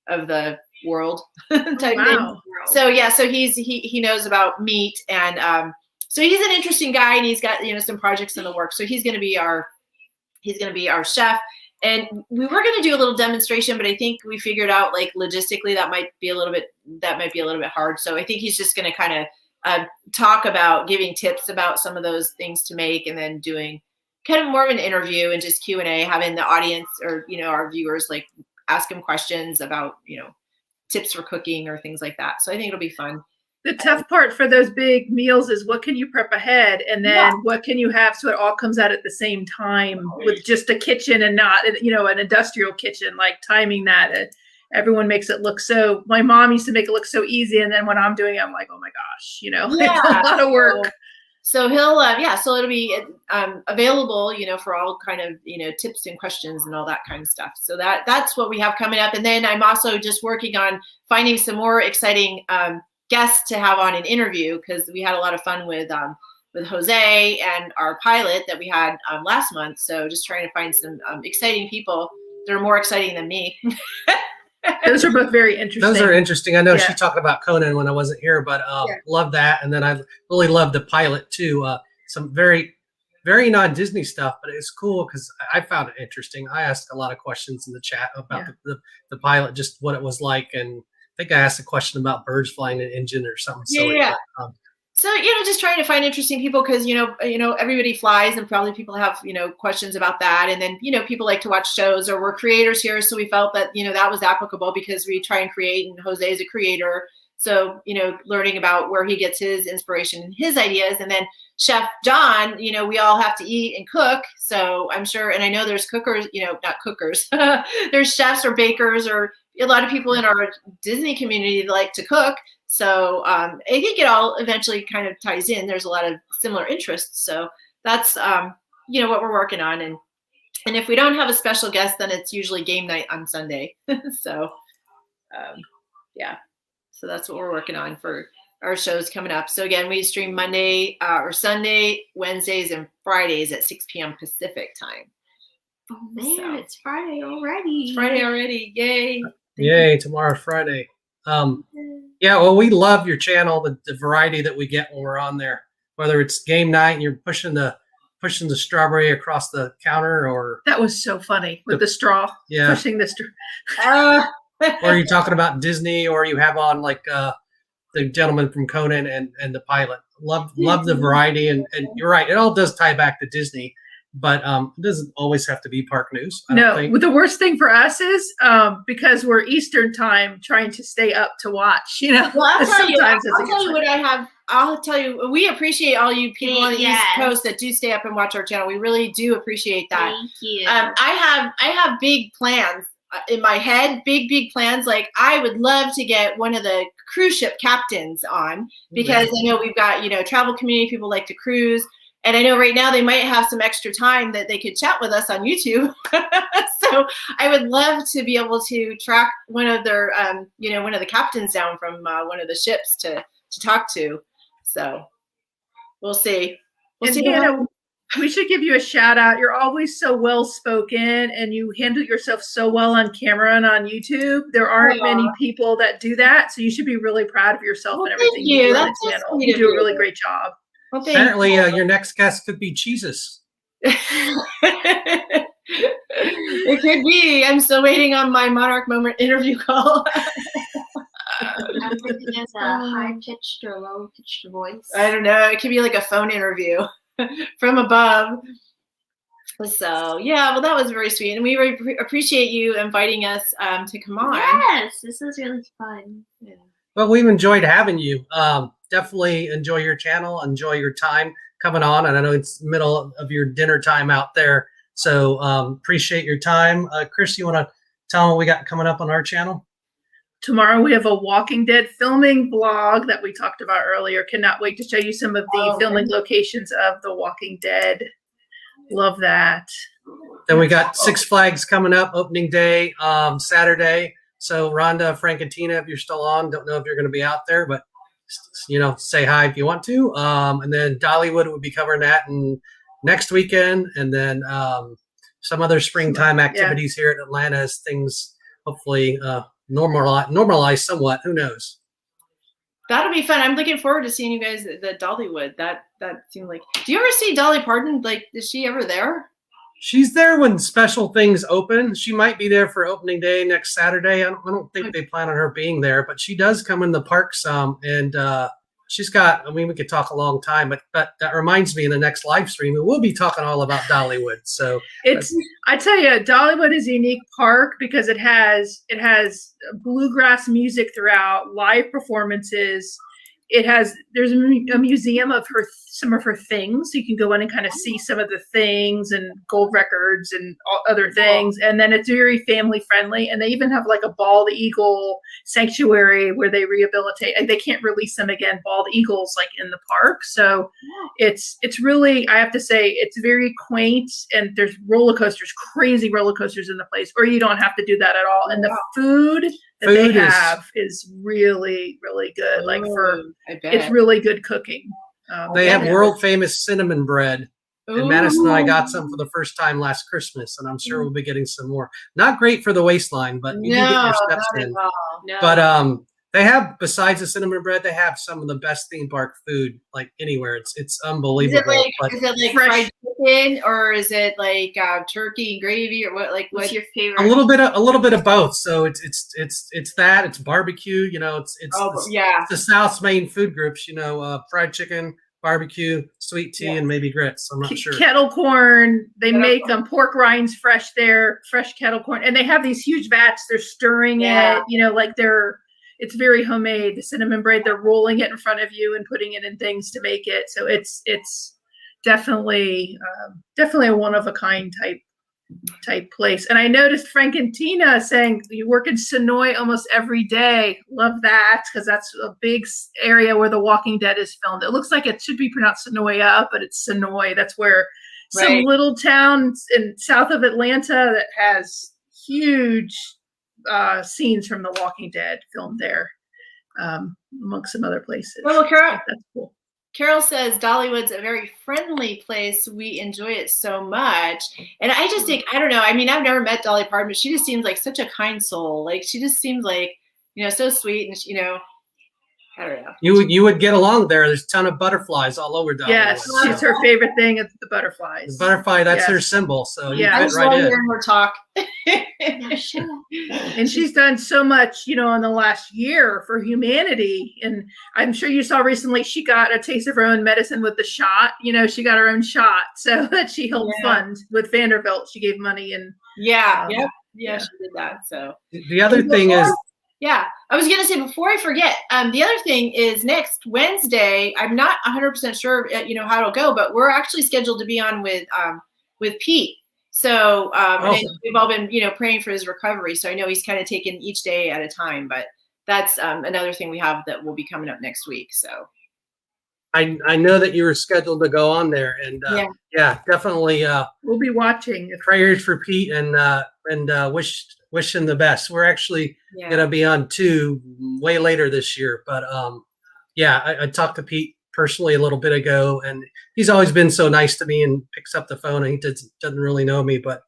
of the world type thing. So yeah, so he knows about meat, and so he's an interesting guy, and he's got some projects in the works. So he's going to be our chef, And we were going to do a little demonstration, but I think we figured out like logistically that might be a little bit hard. So I think he's just going to kind of talk about giving tips about some of those things to make, and then doing kind of more of an interview and just Q&A, having the audience or, our viewers like ask him questions about, tips for cooking or things like that. So I think it'll be fun. The tough part for those big meals is what can you prep ahead, and then what can you have so it all comes out at the same time with just a kitchen and not, an industrial kitchen, like timing that. Everyone makes it look so, my mom used to make it look so easy. And then when I'm doing it, I'm like, oh my gosh, it's a lot of work. So he'll, so it'll be available, for all kind of, tips and questions and all that kind of stuff. So that's what we have coming up. And then I'm also just working on finding some more exciting guests to have on an interview, because we had a lot of fun with Jose and our pilot that we had last month. So just trying to find some exciting people that are more exciting than me. Those are both very interesting. Those are interesting. I know she talked about Conan when I wasn't here, but love that. And then I really love the pilot too. Some very, very non-Disney stuff, but it's cool because I found it interesting. I asked a lot of questions in the chat about the pilot, just what it was like. And I think I asked a question about birds flying an engine or something. So, just trying to find interesting people because, everybody flies and probably people have, questions about that. And then, people like to watch shows, or we're creators here. So we felt that, that was applicable because we try and create, and Jose is a creator. So, learning about where he gets his inspiration and his ideas. And then Chef John, we all have to eat and cook. So I'm sure, and I know there's cookers, not cookers, there's chefs or bakers or a lot of people in our Disney community that like to cook. So I think it all eventually kind of ties in. There's a lot of similar interests. So that's, what we're working on. And if we don't have a special guest, then it's usually game night on Sunday. So, so that's what we're working on for our shows coming up. So again, we stream Monday or Sunday, Wednesdays, and Fridays at 6 p.m. Pacific time. Oh man, it's Friday already. Friday already. Yay. Yay, tomorrow's Friday. Well, we love your channel, the variety that we get when we're on there, whether it's game night and you're pushing the strawberry across the counter, or that was so funny with the straw. Yeah. Pushing the straw. Or you're talking about Disney, or you have on like the gentleman from Conan and the pilot. Love the variety, and you're right, it all does tie back to Disney. But it doesn't always have to be park news. No, the worst thing for us is because we're Eastern time, trying to stay up to watch. Well, I'll tell you what I have. I'll tell you, we appreciate all you people on the East Coast that do stay up and watch our channel. We really do appreciate that. Thank you. I have big plans in my head, big plans. Like I would love to get one of the cruise ship captains on, because I know we've got travel community people like to cruise. And I know right now they might have some extra time that they could chat with us on YouTube. So I would love to be able to track one of their, one of the captains down from one of the ships to talk to. So we'll see. We should give you a shout out. You're always so well spoken, and you handle yourself so well on camera and on YouTube. There aren't many people that do that. So you should be really proud of yourself and everything you do on the channel. You do a really great job. Well, apparently, your next guest could be Jesus. It could be. I'm still waiting on my Monarch Moment interview call. Everything has a high-pitched or low-pitched voice. I don't know. It could be like a phone interview from above. So, well, that was very sweet. And we really appreciate you inviting us to come on. Yes, this was really fun. Yeah. Well, we've enjoyed having you. Definitely enjoy your channel. Enjoy your time coming on. And I know it's middle of your dinner time out there. So appreciate your time. Chris, you want to tell them what we got coming up on our channel? Tomorrow we have a Walking Dead filming vlog that we talked about earlier. Cannot wait to show you some of the filming locations of The Walking Dead. Love that. Then we got Six Flags coming up, opening day, Saturday. So Rhonda, Frank, and Tina, if you're still on, don't know if you're going to be out there, but say hi if you want to. And then Dollywood will be covering that next weekend, and then some other springtime activities here in Atlanta as things hopefully normalize somewhat. Who knows? That'll be fun. I'm looking forward to seeing you guys at the Dollywood. That seemed like. Do you ever see Dolly Parton? Like, is she ever there? She's there when special things open. She might be there for opening day next Saturday. I don't think they plan on her being there, but she does come in the park some, and she's got. I mean, we could talk a long time, but that reminds me, in the next live stream, we will be talking all about Dollywood. So I tell you, Dollywood is a unique park because it has bluegrass music throughout, live performances. There's a museum of some of her things, so you can go in and kind of see some of the things and gold records and other things. And then it's very family friendly, and they even have like a bald eagle sanctuary where they rehabilitate. They can't release them again, bald eagles, like in the park. So it's really, I have to say, it's very quaint, and there's roller coasters, crazy roller coasters in the place, or you don't have to do that at all. And the food that they have is really, really good. It's really good cooking. They have world famous cinnamon bread, and Madison and I got some for the first time last Christmas, and I'm sure we'll be getting some more. Not great for the waistline, but you do get your steps in. No. But they have, besides the cinnamon bread, they have some of the best theme park food like anywhere. It's unbelievable. Is it like fried chicken, or is it like turkey and gravy, or what? Like, what's your favorite? A little bit of both. So it's that, it's barbecue. You know, it's the South's main food groups. You know, fried chicken, barbecue, sweet tea, and maybe grits. I'm not sure. Kettle corn. They make pork rinds fresh there, fresh kettle corn, and they have these huge vats. They're stirring it. You know, like it's very homemade. The cinnamon bread, they're rolling it in front of you and putting it in things to make it. So it's definitely a one of a kind type place. And I noticed Frank and Tina saying you work in Sonoy almost every day. Love that, because that's a big area where The Walking Dead is filmed. It looks like it should be pronounced Sonoya, but it's Sonoy. That's where some little town in south of Atlanta that has huge scenes from The Walking Dead filmed there, amongst some other places. Well, Carol, that's cool. Carol says Dollywood's a very friendly place. We enjoy it so much. And I just think, I don't know. I mean, I've never met Dolly Parton, but she just seems like such a kind soul. Like, she just seems like, so sweet. And, I don't know. You would get along there. There's a ton of butterflies all over Dollywood. Yes, it's her favorite thing. It's the butterflies. The butterfly, that's her symbol. So you I fit just right love in. hearing her talk. And she's done so much, in the last year for humanity. And I'm sure you saw recently she got a taste of her own medicine with the shot. She got her own shot, so that she helped fund with Vanderbilt. She gave money and she did that. So the other thing is. Yeah, I was going to say, before I forget, the other thing is next Wednesday, I'm not 100% sure, how it'll go, but we're actually scheduled to be on with Pete. So and we've all been, praying for his recovery. So I know he's kind of taken each day at a time, but that's another thing we have that will be coming up next week. So I know that you were scheduled to go on there, and definitely we'll be watching. Prayers for Pete and wish him the best. We're actually gonna be on 2 way later this year, but I talked to Pete personally a little bit ago, and he's always been so nice to me and picks up the phone, and he doesn't really know me, but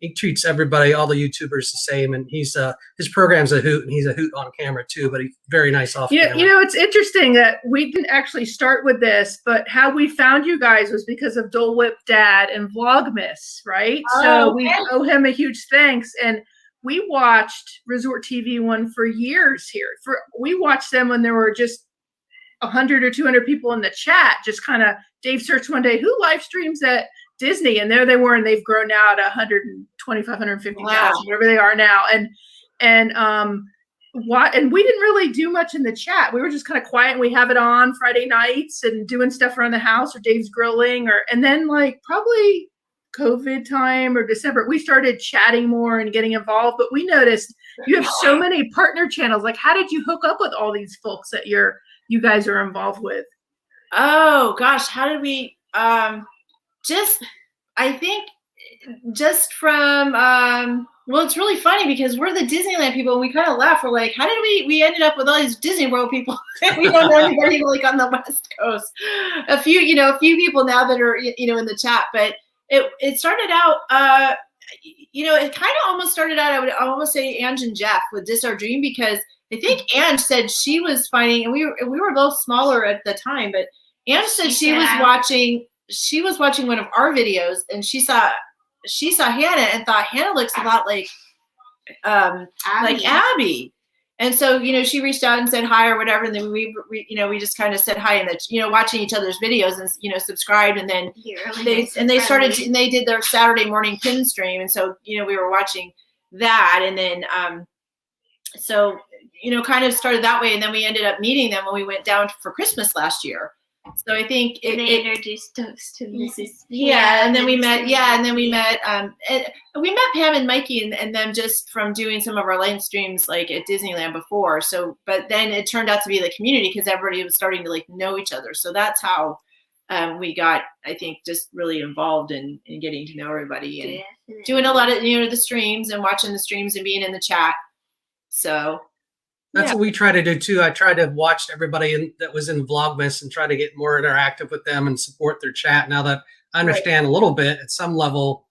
he treats everybody, all the YouTubers, the same, and he's his program's a hoot, and he's a hoot on camera too, but he's very nice off camera. It's interesting that we didn't actually start with this, but how we found you guys was because of Dole Whip Dad and Vlogmas, right? So we owe him a huge thanks, and we watched Resort TV One for years here. We watched them when there were just 100 or 200 people in the chat, just kind of Dave searched one day, who live streams at Disney, and there they were, and they've grown now to 125, 150,000, whatever they are now. And we didn't really do much in the chat. We were just kind of quiet. We have it on Friday nights and doing stuff around the house, or Dave's grilling, and then like probably COVID time or December, we started chatting more and getting involved. But we noticed you have so many partner channels. Like, how did you hook up with all these folks that you guys are involved with? Oh gosh, how did we? I think just from, well, it's really funny because we're the Disneyland people, and we kind of laugh. We're like, how did we ended up with all these Disney World people? We don't know anybody like on the West Coast. A few people now that are, in the chat, but it started out, it kind of almost started out, I would almost say Ange and Jeff with This Our Dream, because I think Ange said she was finding, and we were both smaller at the time, but Ange said she was watching she was watching one of our videos, and she saw Hannah and thought Hannah looks a lot like Abby. And so, she reached out and said hi or whatever. And then we just kind of said hi, and watching each other's videos and, subscribed. And then they did their Saturday morning pin stream. And so, we were watching that. And then, so, kind of started that way. And then we ended up meeting them when we went down for Christmas last year. So I think they introduced us to Mrs. And then we met Pam and Mikey and them just from doing some of our live streams like at Disneyland before. So, but then it turned out to be the community because everybody was starting to like know each other. So that's how we got, I think, just really involved in getting to know everybody and doing a lot of the streams and watching the streams and being in the chat. So. That's what we try to do too. I try to watch everybody that was in Vlogmas and try to get more interactive with them and support their chat. Now that I understand a little bit at some level,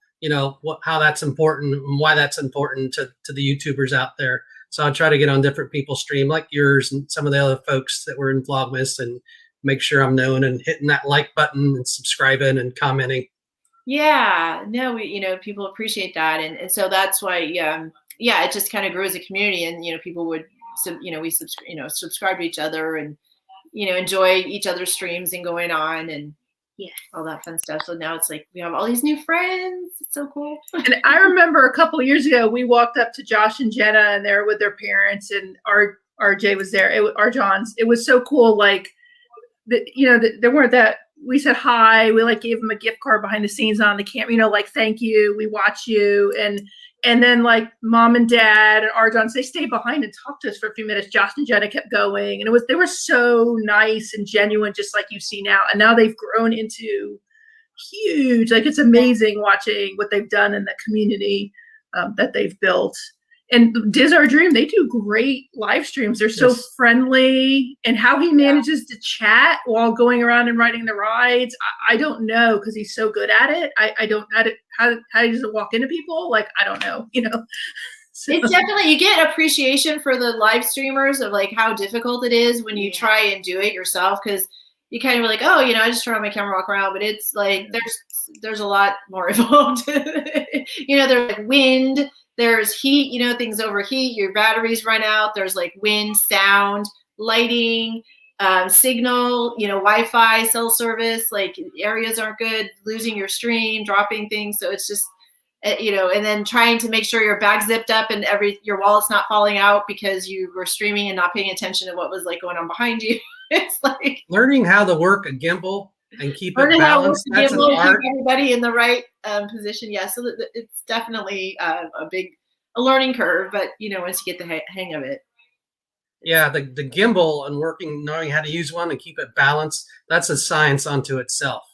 how that's important and why that's important to the YouTubers out there. So I try to get on different people's stream like yours and some of the other folks that were in Vlogmas and make sure I'm known and hitting that like button and subscribing and commenting. Yeah, no, people appreciate that. And so that's why, it just kind of grew as a community and, people would, so we subscribe to each other and enjoy each other's streams and going on and all that fun stuff. So now it's like we have all these new friends. It's so cool. And I remember a couple of years ago we walked up to Josh and Jenna and they were with their parents and RJ was there. Our Johns. It was so cool. Like there weren't that. We said hi. We like gave them a gift card behind the scenes on the camera. Like thank you. We watch you and then like mom and dad and our Johns, they stayed behind and talked to us for a few minutes. Josh and Jenna kept going. And they were so nice and genuine, just like you see now. And now they've grown into huge, like it's amazing watching what they've done in the community that they've built. And Diz Our Dream, they do great live streams. They're so friendly. And how he manages to chat while going around and riding the rides, I don't know because he's so good at it. I don't know how he doesn't walk into people. Like, I don't know, So. It's definitely, you get appreciation for the live streamers of like how difficult it is when you try and do it yourself because you kind of like, oh, I just turn on my camera, walk around. But it's like there's a lot more involved. There's like wind. There's heat, things overheat, your batteries run out. There's like wind, sound, lighting, signal, Wi-Fi, cell service, like areas aren't good, losing your stream, dropping things. So it's just, and then trying to make sure your bag's zipped up and your wallet's not falling out because you were streaming and not paying attention to what was like going on behind you. It's like learning how to work a gimbal and keep it balanced. That's an art. Keep everybody in the right position. Yeah, so it's definitely a learning curve, but once you get the hang of it. Yeah, the gimbal and knowing how to use one and keep it balanced, that's a science unto itself.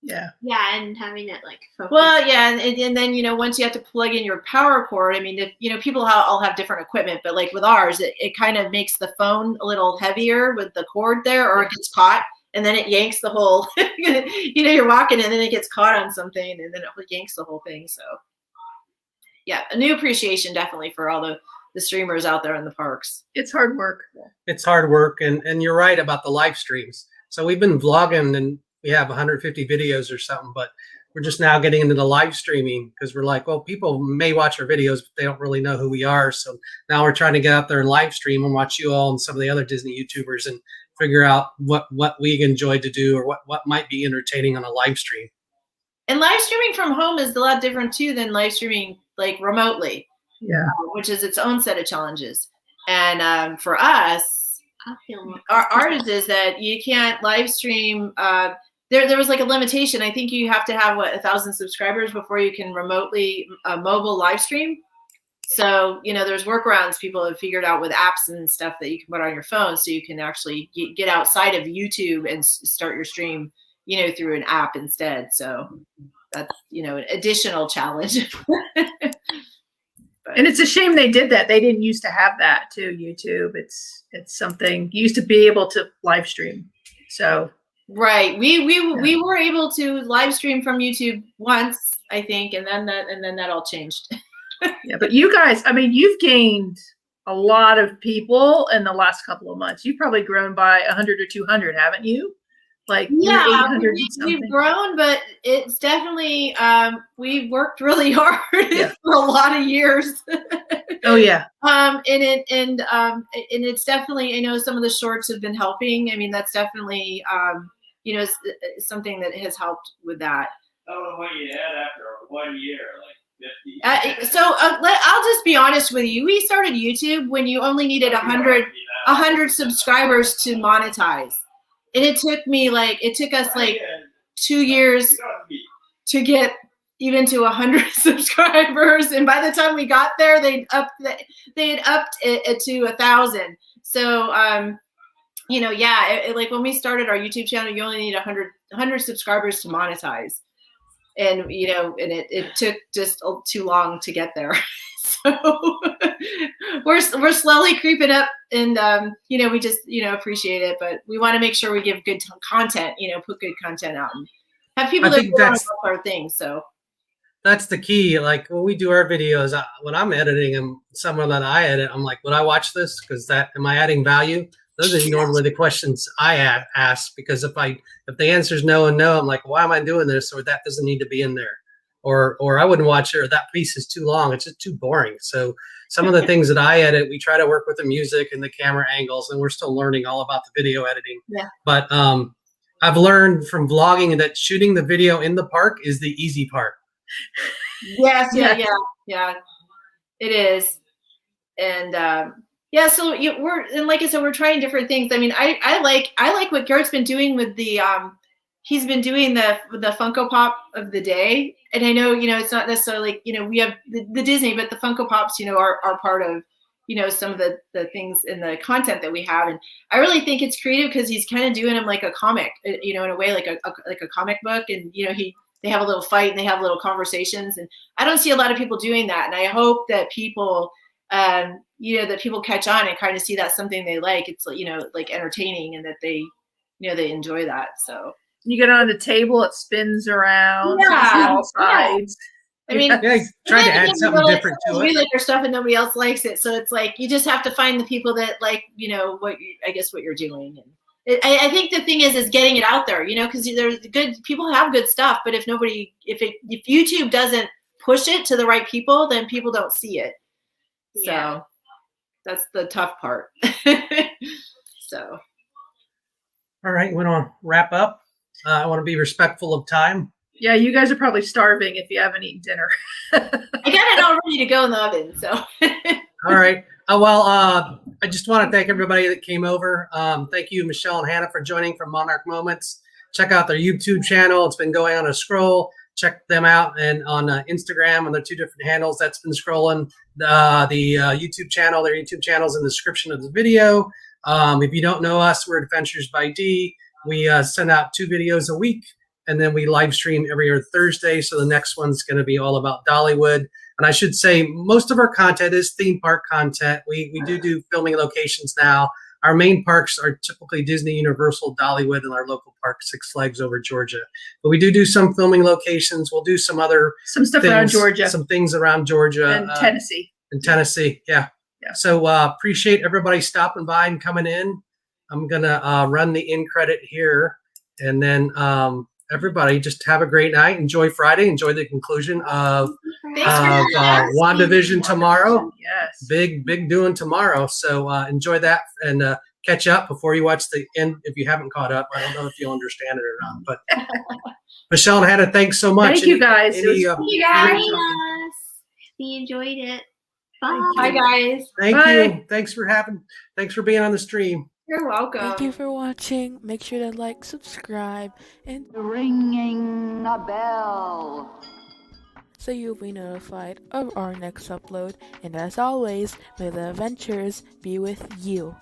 Yeah. Yeah, and having it like focus. Well, yeah, and then once you have to plug in your power cord, I mean, people all have different equipment, but like with ours, it kind of makes the phone a little heavier with the cord there, or it gets caught, and then it yanks the whole. You're walking, and then it gets caught on something, and then it yanks the whole thing. So, yeah, a new appreciation definitely for all the streamers out there in the parks. It's hard work. It's hard work, and you're right about the live streams. So we've been vlogging and we have 150 videos or something, but we're just now getting into the live streaming because we're like, well, people may watch our videos, but they don't really know who we are. So now we're trying to get out there and live stream and watch you all and some of the other Disney YouTubers and figure out what we enjoy to do or what might be entertaining on a live stream. And live streaming from home is a lot different too than live streaming like remotely. Yeah, which is its own set of challenges. And for us, ours is that you can't live stream. There was like a limitation. I think you have to have 1,000 subscribers before you can remotely mobile live stream. So there's workarounds people have figured out with apps and stuff that you can put on your phone, so you can actually get outside of YouTube and start your stream, through an app instead. So that's an additional challenge. And it's a shame they did that. They didn't used to have that too. YouTube. It's something you used to be able to live stream. So right, we were able to live stream from YouTube once, I think, and then that all changed. Yeah, but you guys, I mean, you've gained a lot of people in the last couple of months. You've probably grown by 100 or 200, haven't you? Like Yeah, 800 and we've something. grown, but it's definitely we've worked really hard Yeah. for a lot of years. Oh yeah. And it's definitely, I know some of the shorts have been helping. I mean, that's definitely something that has helped with that. I don't know what you had after 1 year, like 50. I'll just be honest with you. We started YouTube when you only needed 100 subscribers to monetize. And it took us like 2 years to get even to 100 subscribers. And by the time we got there, they had upped it to 1,000. So, like when we started our YouTube channel, you only need 100 subscribers to monetize. And, and it took just too long to get there. So we're slowly creeping up, and we just appreciate it, but we want to make sure we give good content, put good content out and have people that want our thing. So that's the key. Like when we do our videos, when I'm editing them, someone that I edit, I'm like, would I watch this? Because am I adding value? Those are normally the questions I ask, because if the answer is no and no, I'm like, why am I doing this? Or that doesn't need to be in there. Or I wouldn't watch it, or that piece is too long. It's just too boring. So some of the things that I edit, we try to work with the music and the camera angles, and we're still learning all about the video editing. Yeah. But I've learned from vlogging that shooting the video in the park is the easy part. Yes, yeah, it is. And so like I said, we're trying different things. I mean, I like what Garrett's been doing with the he's been doing the Funko Pop of the day. And I know, it's not necessarily, we have the Disney, but the Funko Pops, are part of, some of the things in the content that we have. And I really think it's creative because he's kind of doing them like a comic, in a way, like a comic book. And, they have a little fight and they have little conversations. And I don't see a lot of people doing that. And I hope that people, that people catch on and kind of see that's something they like. It's, like entertaining, and that they, they enjoy that. So. You get it on the table, it spins around. Yeah. All sides. I mean, try to add something different to it. We like our stuff and nobody else likes it. So it's like, you just have to find the people that like, what you're doing. And I think the thing is getting it out there, because there's good people have good stuff, but if YouTube doesn't push it to the right people, then people don't see it. Yeah. So that's the tough part. So. All right, we want to wrap up. I want to be respectful of time. Yeah, you guys are probably starving if you haven't eaten dinner. I got it all ready to go in the oven. So. All right. I just want to thank everybody that came over. Thank you, Michelle and Hannah, for joining from Monarch Moments. Check out their YouTube channel. It's been going on a scroll. Check them out, and on Instagram on their 2 different handles. That's been scrolling. The YouTube channel, their YouTube channel is in the description of the video. If you don't know us, we're Adventures by D. We send out 2 videos a week, and then we live stream every other Thursday. So the next one's going to be all about Dollywood. And I should say most of our content is theme park content. We do filming locations now. Our main parks are typically Disney, Universal, Dollywood, and our local park, Six Flags over Georgia. But we do some filming locations. We'll do some stuff around Georgia. Some things around Georgia. And Tennessee. In Tennessee, yeah. So appreciate everybody stopping by and coming in. I'm going to run the end credit here. And then everybody just have a great night. Enjoy Friday. Enjoy the conclusion of WandaVision tomorrow. Yes. Big doing tomorrow. So enjoy that and catch up before you watch the end. If you haven't caught up, I don't know if you'll understand it or not. But Michelle and Hannah, thanks so much. Thank you guys. Thank you guys. We enjoyed it. Bye. Bye, guys. Thank Bye. you. Thanks for being on the stream. You're welcome. Thank you for watching. Make sure to like, subscribe, and Ringing a bell. so you'll be notified of our next upload. And as always, may the adventures be with you.